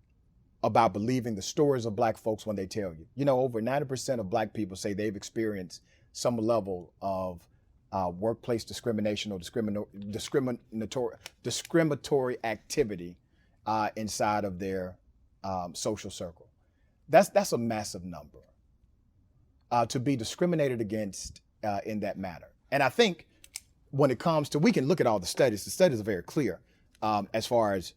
about believing the stories of black folks when they tell you. You know, over 90% of black people say they've experienced some level of workplace discrimination or discriminatory activity inside of their social circle. That's a massive number to be discriminated against in that manner. And I think when it comes to, we can look at all the studies are very clear as far as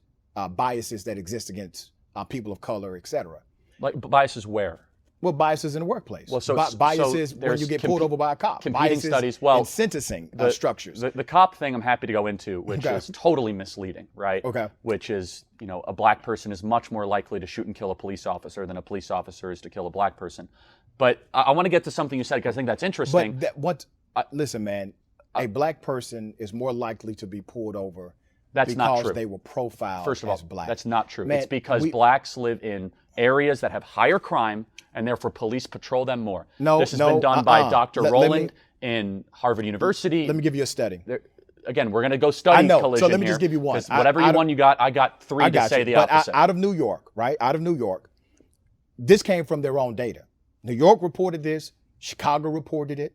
biases that exist against people of color, et cetera.
Like biases where?
Well, biases in the workplace.
Well,
biases when you get pulled over by a cop.
Competing
biases
studies. Well,
in sentencing structures.
The cop thing I'm happy to go into, which is totally misleading, right?
Okay.
Which is, you know, a black person is much more likely to shoot and kill a police officer than a police officer is to kill a black person. But I want to get to something you said because I think that's interesting.
But listen, man, a black person is more likely to be pulled over
because
not true. They were profiled
First of all,
as black.
That's not true.
Man,
it's because blacks live in areas that have higher crime, and therefore police patrol them more. This has been done by Dr. Rowland in Harvard University.
Let me give you a study.
Again, we're going to go study collision
so let me
here,
just give you one.
Whatever one you got, I got three to say the opposite.
But out of New York, right? Out of New York, this came from their own data. New York reported this. Chicago reported it.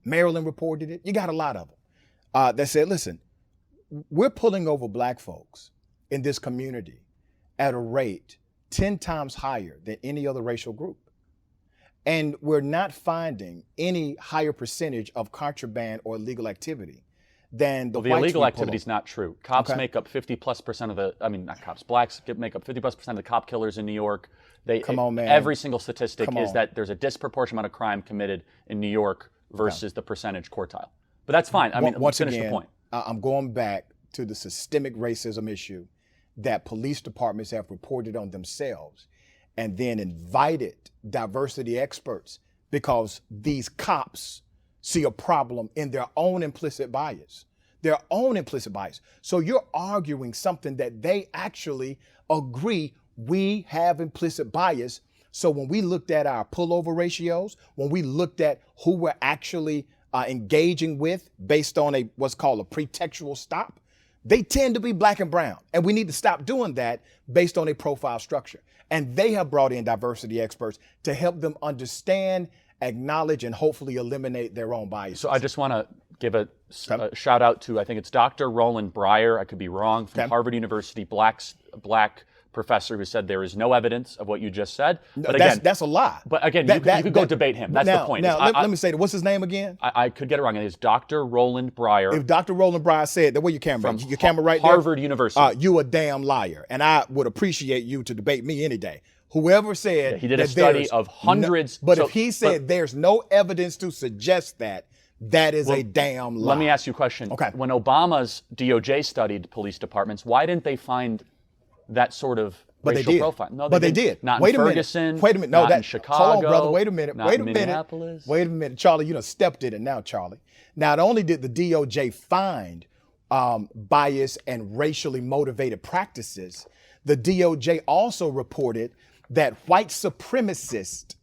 Maryland reported it. You got a lot of them that said, listen, we're pulling over black folks in this community at a rate 10 times higher than any other racial group. And we're not finding any higher percentage of contraband or illegal activity than the whites.
The illegal activity is not true. Cops make up 50+% of the, I mean, not cops, blacks make up 50+% of the cop killers in New York.
Come on, man.
Every single statistic is that there's a disproportionate amount of crime committed in New York versus the percentage quartile. But that's fine. I mean,
once
finish
again,
the point.
I'm going back to the systemic racism issue that police departments have reported on themselves and then invited diversity experts because these cops see a problem in their own implicit bias. So you're arguing something that they actually agree we have implicit bias. So when we looked at our pullover ratios, when we looked at who we're actually engaging with based on what's called a pretextual stop, they tend to be black and brown. And we need to stop doing that based on a profile structure. And they have brought in diversity experts to help them understand, acknowledge, and hopefully eliminate their own biases.
So I just want to give a shout out to, I think it's Dr. Roland Breyer, I could be wrong, from Harvard University, black professor who said there is no evidence of what you just said. But again,
that's a lie.
But again, you could go debate him. That's the point.
Now, let me say that. What's his name again?
I could get it wrong. It is Dr. Roland Breyer.
If Dr. Roland Breyer said that, where your camera?
From
your camera right there?
Harvard University.
You a damn liar. And I would appreciate you to debate me any day. Whoever said
he did a study of hundreds.
If he said there's no evidence to suggest that is a damn lie.
Let me ask you a question.
Okay.
When Obama's DOJ studied police departments, why didn't they find that sort of racial profile?
No, they did.
Not in Ferguson.
Wait a minute. No,
not in Chicago.
Hold on, brother. Wait a minute.
Not in Minneapolis.
Wait a minute. Charlie, you done stepped in it now, Charlie. Not only did the DOJ find bias and racially motivated practices, the DOJ also reported that white supremacists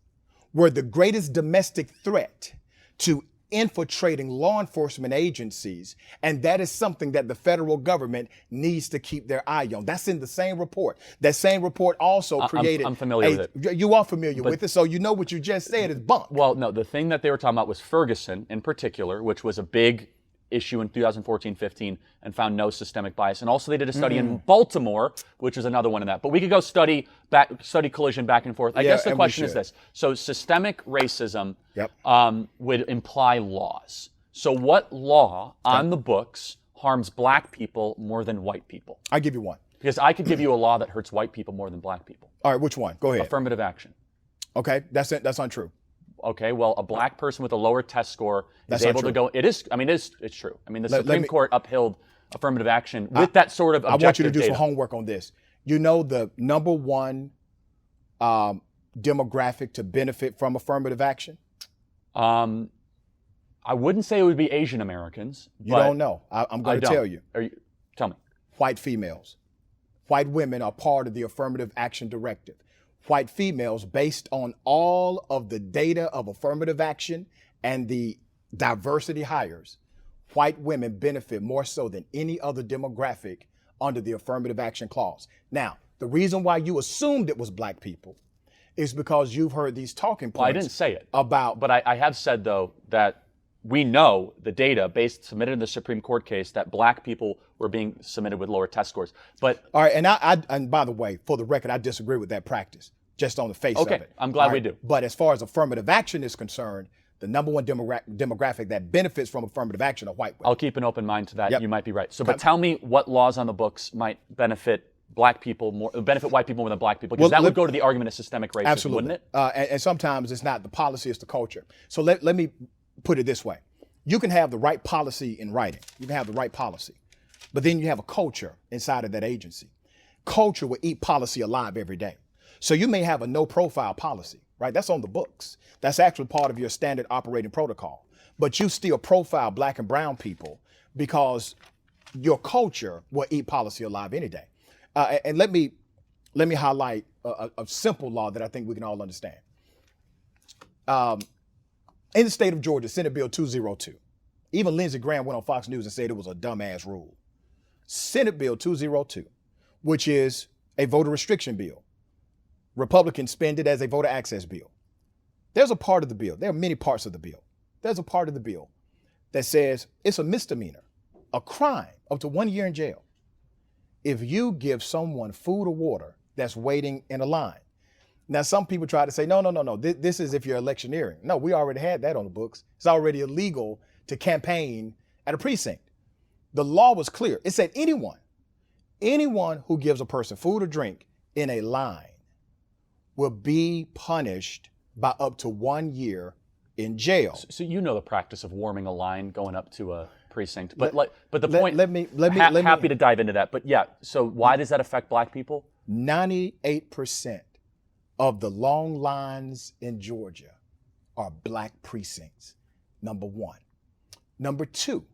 were the greatest domestic threat to infiltrating law enforcement agencies, and that is something that the federal government needs to keep their eye on. That's in the same report. That same report also created.
I'm familiar with it.
You are familiar with it, so you know what you just said is bunk.
Well, no, the thing that they were talking about was Ferguson in particular, which was a big issue in 2014-15 and found no systemic bias. And also they did a study in Baltimore, which is another one of that. But we could go study collision back and forth. I guess the question is this. So systemic racism would imply laws. So what law on the books harms black people more than white people?
I'll give you one.
Because I could give you a law that hurts white people more than black people.
All right, which one? Go ahead.
Affirmative action.
Okay, that's untrue.
Okay, well, a black person with a lower test score
That's
is
not
able to
true.
go. It is. I mean, it's true. I mean, the
Let
Supreme
me-
Court upheld affirmative action with that sort of
I
objective
want you to do
data.
some homework on this. You know the number one demographic to benefit from affirmative action?
I wouldn't say it would be Asian Americans.
You
but
don't know. I'm going to
don't.
tell you.
Tell me.
White females. White women are part of the affirmative action directive. White females, based on all of the data of affirmative action and the diversity hires, white women benefit more so than any other demographic under the affirmative action clause. Now, the reason why you assumed it was black people is because you've heard these talking points.
Well, I didn't say it.
But
I have said, though, that we know the data submitted in the Supreme Court case that black people were being submitted with lower test scores. But
all right, and by the way, for the record, I disagree with that practice, just on the face of it.
Okay, I'm glad we do.
But as far as affirmative action is concerned, the number one demographic that benefits from affirmative action are white women.
I'll keep an open mind to that.
Yep.
You might be right. So, but tell me what laws on the books might benefit white people more than black people, because that would go to the argument of systemic racism,
Absolutely.
wouldn't it?
And sometimes it's not the policy, it's the culture. So let me put it this way. You can have the right policy in writing. You can have the right policy. But then you have a culture inside of that agency. Culture will eat policy alive every day. So you may have a no profile policy, right? That's on the books. That's actually part of your standard operating protocol. But you still profile black and brown people because your culture will eat policy alive any day. And let me highlight a simple law that I think we can all understand. In the state of Georgia, Senate Bill 202, even Lindsey Graham went on Fox News and said it was a dumbass rule. Senate Bill 202, which is a voter restriction bill. Republicans spend it as a voter access bill. There's a part of the bill, there are many parts of the bill. There's a part of the bill that says it's a misdemeanor, a crime, up to 1 year in jail, if you give someone food or water that's waiting in a line. Now, some people try to say, no. This is if you're electioneering. No, we already had that on the books. It's already illegal to campaign at a precinct. The law was clear. It said anyone who gives a person food or drink in a line will be punished by up to 1 year in jail.
So you know the practice of warming a line going up to a precinct, but the point. Happy to dive into that, but yeah. So why does that affect black people?
98% of the long lines in Georgia are black precincts, number one. Number two,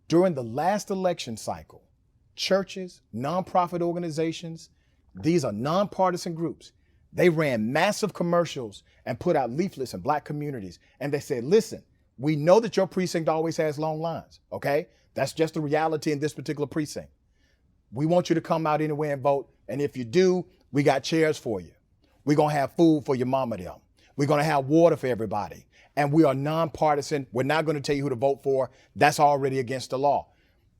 during the last election cycle, churches, nonprofit organizations, these are nonpartisan groups. They ran massive commercials and put out leaflets in black communities. And they said, listen, we know that your precinct always has long lines, okay? That's just the reality in this particular precinct. We want you to come out anyway and vote. And if you do, we got chairs for you. We're going to have food for your mama them. We're going to have water for everybody. And we are nonpartisan. We're not going to tell you who to vote for. That's already against the law.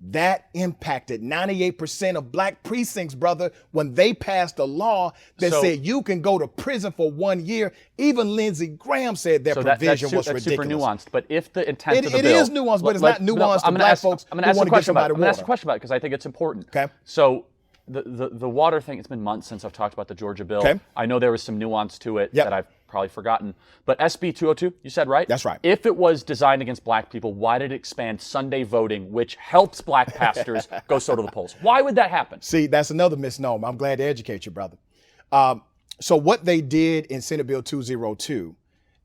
That impacted 98% of black precincts, brother, when they passed a law that said you can go to prison for 1 year. Even Lindsey Graham said that provision was ridiculous.
That's super nuanced. But if the intent of the bill...
It is nuanced, but it's not nuanced to black folks who want to get somebody water.
I'm going to ask a question about it because I think it's important.
Okay.
So the water thing, it's been months since I've talked about the Georgia bill.
Okay.
I know there was some nuance to it that I've probably forgotten. But SB 202, you said, right?
That's right.
If it was designed against black people, why did it expand Sunday voting, which helps black pastors go so to the polls? Why would that happen?
See, that's another misnomer. I'm glad to educate you, brother. So what they did in Senate Bill 202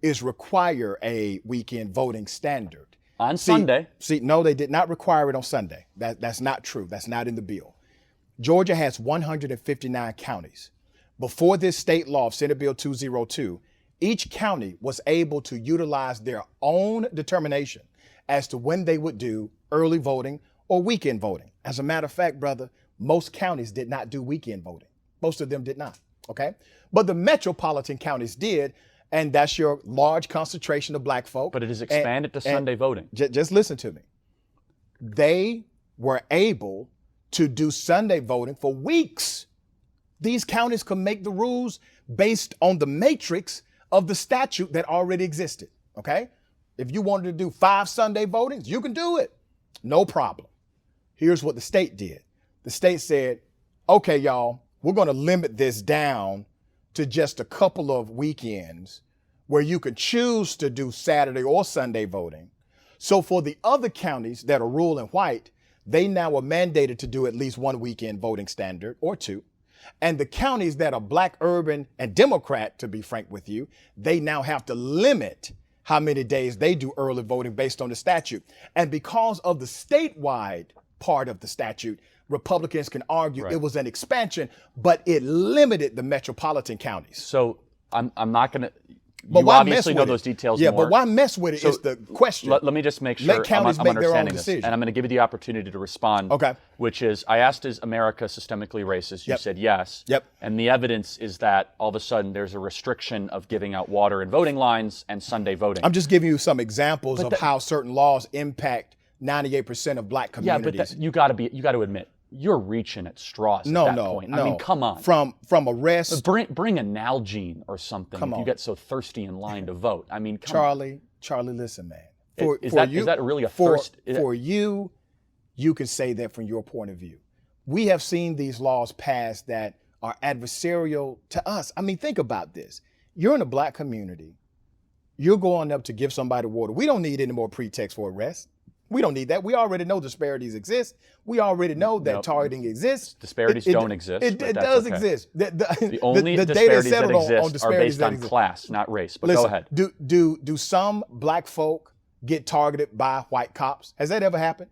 is require a weekend voting standard.
On Sunday?
No, they did not require it on Sunday. That's not true. That's not in the bill. Georgia has 159 counties. Before this state law of Senate Bill 202, each county was able to utilize their own determination as to when they would do early voting or weekend voting. As a matter of fact, brother, most counties did not do weekend voting. Most of them did not, okay? But the metropolitan counties did, and that's your large concentration of black folk.
But it is expanded to Sunday voting.
Just listen to me. They were able to do Sunday voting for weeks. These counties could make the rules based on the matrix of the statute that already existed, okay? If you wanted to do 5 Sunday votings, you can do it. No problem. Here's what the state did. The state said, okay, y'all, we're going to limit this down to just a couple of weekends where you can choose to do Saturday or Sunday voting. So for the other counties that are rural and white, they now are mandated to do at least one weekend voting standard or two. And the counties that are black, urban, and Democrat, to be frank with you, they now have to limit how many days they do early voting based on the statute. And because of the statewide part of the statute, Republicans can argue it was an expansion, but it limited the metropolitan counties.
So I'm not going to. You obviously know those details more.
Yeah, but why mess with it is the question.
Let me just make sure I'm understanding this. And I'm going to give you the opportunity to respond.
Okay.
Which is, I asked, is America systemically racist? You said yes.
Yep.
And the evidence is that all of a sudden there's a restriction of giving out water in voting lines and Sunday voting.
I'm just giving you some examples of how certain laws impact 98% of black communities.
Yeah, but you got to admit, you're reaching at straws at that point.
No.
I mean, come on.
From arrest.
Bring a Nalgene or something if you get so thirsty in line to vote. I mean, come on.
Charlie, listen, man.
Is that really a thirst?
For you, you can say that from your point of view. We have seen these laws passed that are adversarial to us. I mean, think about this. You're in a black community. You're going up to give somebody water. We don't need any more pretext for arrest. We don't need that. We already know disparities exist. We already know that targeting exists.
Disparities don't exist.
It does exist.
The only disparities that exist are based on class, not race. But
listen,
go ahead.
Do some black folk get targeted by white cops? Has that ever happened?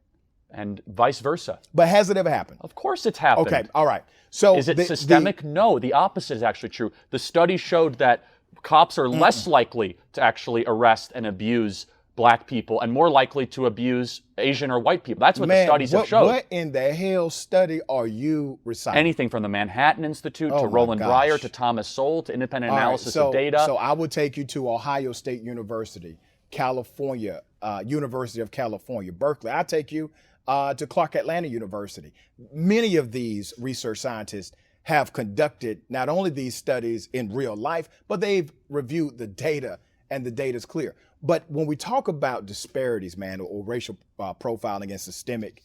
And vice versa.
But has it ever happened?
Of course it's happened.
Okay, all right. So
is it systemic? No, the opposite is actually true. The study showed that cops are less likely to actually arrest and abuse black people and more likely to abuse Asian or white people. That's what the studies have shown.
What in the hell study are you reciting?
Anything from the Manhattan Institute to Roland Breyer to Thomas Sowell to independent analysis of data.
So I would take you to Ohio State University, California, University of California, Berkeley. I take you to Clark Atlanta University. Many of these research scientists have conducted not only these studies in real life, but they've reviewed the data, and the data is clear. But when we talk about disparities, man, or racial profiling and systemic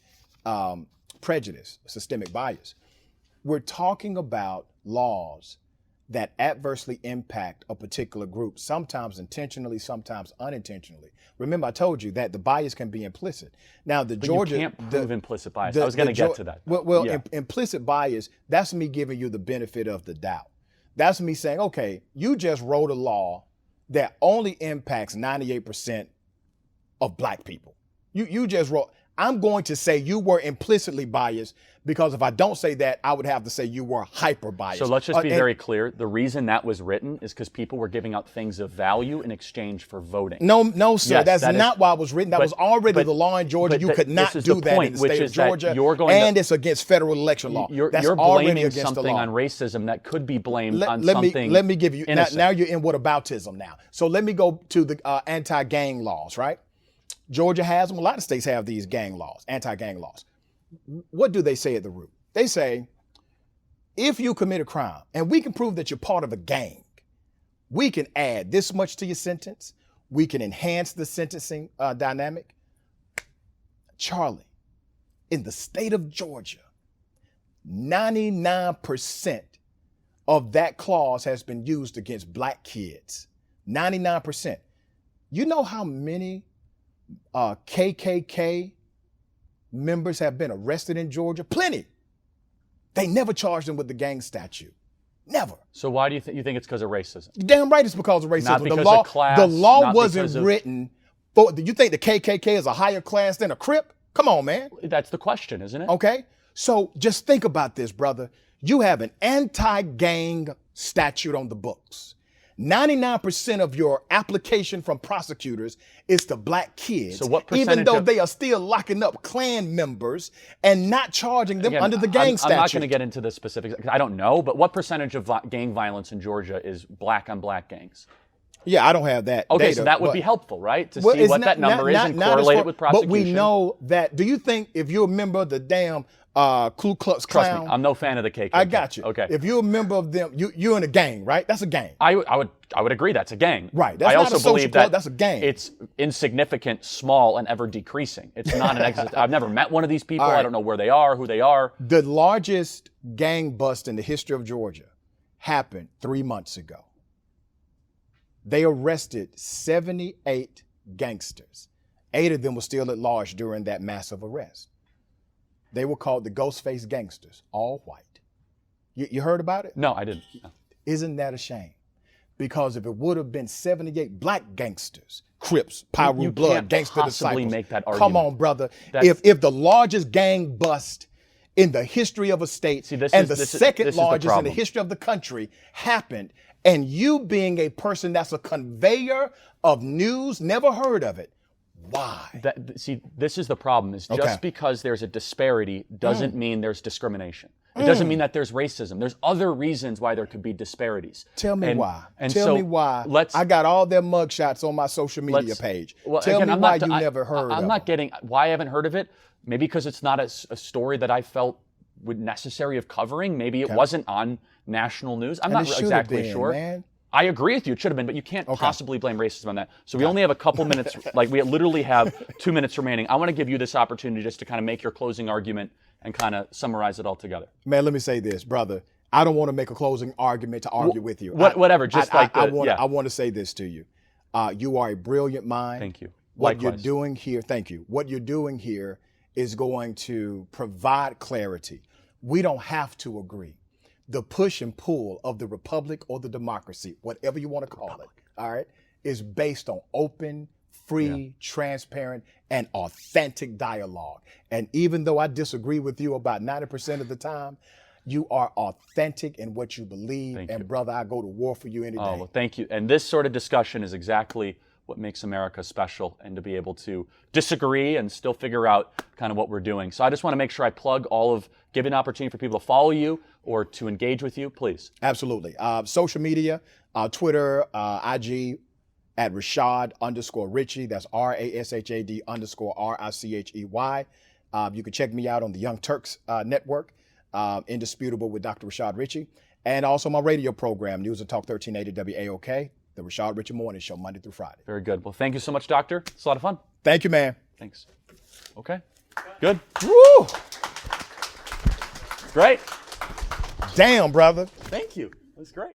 prejudice, systemic bias, we're talking about laws that adversely impact a particular group, sometimes intentionally, sometimes unintentionally. Remember, I told you that the bias can be implicit. Now,
but you can't prove implicit bias. I was going to get to that.
Well, implicit bias, that's me giving you the benefit of the doubt. That's me saying, okay, you just wrote a law that only impacts 98% of black people. You just wrote, I'm going to say you were implicitly biased because if I don't say that, I would have to say you were hyper biased.
So let's just be very clear. The reason that was written is because people were giving out things of value in exchange for voting.
No, sir. Yes, that's not why it was written. That was already the law in Georgia. You could not do that in the state of Georgia. And it's against federal election law.
You're blaming something on racism that could be blamed on something.
Let me give you, now you're in whataboutism now. So let me go to the anti-gang laws, right? Georgia has them. A lot of states have these gang laws, anti-gang laws. What do they say at the root? They say, if you commit a crime and we can prove that you're part of a gang, we can add this much to your sentence. We can enhance the sentencing dynamic. Charlie, in the state of Georgia, 99% of that clause has been used against black kids. 99%. You know how many KKK members have been arrested in Georgia? Plenty. They never charged them with the gang statute. Never.
So why do you think it's because of racism?
You're damn right it's because of racism.
Not because of class.
The law wasn't written for. Do you think the KKK is a higher class than a Crip? Come on, man.
That's the question, isn't it?
Okay. So just think about this, brother. You have an anti-gang statute on the books. 99% of your application from prosecutors is to black kids,
so what percentage
even though they are still locking up Klan members and not charging them under the gang statute.
I'm not going to get into the specifics because I don't know, but what percentage of gang violence in Georgia is black on black gangs?
Yeah, I don't have that
Okay,
data,
so that would be helpful, right? To see what that number is and correlate it with prosecution.
But we know that, do you think if you're a member of the damn Ku Klux Klan.
Trust me, I'm no fan of the KKK.
I got you.
Okay.
If you're a member of them, you're in a gang, right? That's a gang.
I would agree that's a gang.
Right. That's
I
not
also
a social
believe
club,
that
that's a gang.
It's insignificant, small, and ever decreasing. It's not an exit. I've never met one of these people.
Right.
I don't know where they are, who they are.
The largest gang bust in the history of Georgia happened 3 months ago. They arrested 78 gangsters. 8 of them were still at large during that massive arrest. They were called the Ghostface Gangsters, all white. You heard about it?
No, I didn't. No.
Isn't that a shame? Because if it would have been 78 black gangsters, Crips, Pyru
You
Blood,
can't
Gangster
possibly
Disciples.
make that argument.
Come on, brother.
That's-
If the largest gang bust in the history of a state
See, this
and
is-
the
this is-
second
this is the
largest in the
problem.
history of the country happened, and you being a person that's a conveyor of news, never heard of it, why?
See, this is the problem, is just
Okay.
because there's a disparity doesn't mean there's discrimination. It doesn't mean that there's racism. There's other reasons why there could be disparities.
Tell me why.
And
Tell
so
me why.
Let's,
I got all their mugshots on my social media page.
well,
Tell
again,
me
I'm
why
not-
you
I-
never heard of
I'm not
them.
getting why I haven't heard of it. Maybe because it's not a story that I felt necessary of covering. Maybe it wasn't on national news. I'm
And
not
it should have
exactly
been,
sure.
man.
I agree with you. It should have been, but you can't possibly blame racism on that. So we only have a couple minutes. Like we literally have 2 minutes remaining. I want to give you this opportunity just to kind of make your closing argument and kind of summarize it all together.
Man, let me say this, brother. I don't want to make a closing argument to argue with you.
Whatever. Just
I want to say this to you. You are a brilliant mind.
Thank you.
What
Likewise.
you're doing here, thank you. What you're doing here is going to provide clarity. We don't have to agree. The push and pull of the republic or the democracy, whatever you want to call it, all right, is based on open, free, transparent, and authentic dialogue. And even though I disagree with you about 90% of the time, you are authentic in what you believe.
Thank
and
you.
brother, I go to war for you any day.
Oh, well, thank you. And this sort of discussion is exactly what makes America special, and to be able to disagree and still figure out kind of what we're doing. So I just want to make sure I plug give an opportunity for people to follow you or to engage with you, please.
Absolutely. Social media, Twitter, IG, at Rashad_Richey. That's RASHAD_RICHEY. You can check me out on the Young Turks network, Indisputable with Dr. Rashad Richey. And also my radio program, News and Talk 1380 WAOK, the Rashad Richey Morning Show, Monday through Friday.
Very good. Well, thank you so much, Doctor. It's a lot of fun.
Thank you, man.
Thanks. Okay. Good.
Woo!
Great.
Damn, brother.
Thank you. That's great.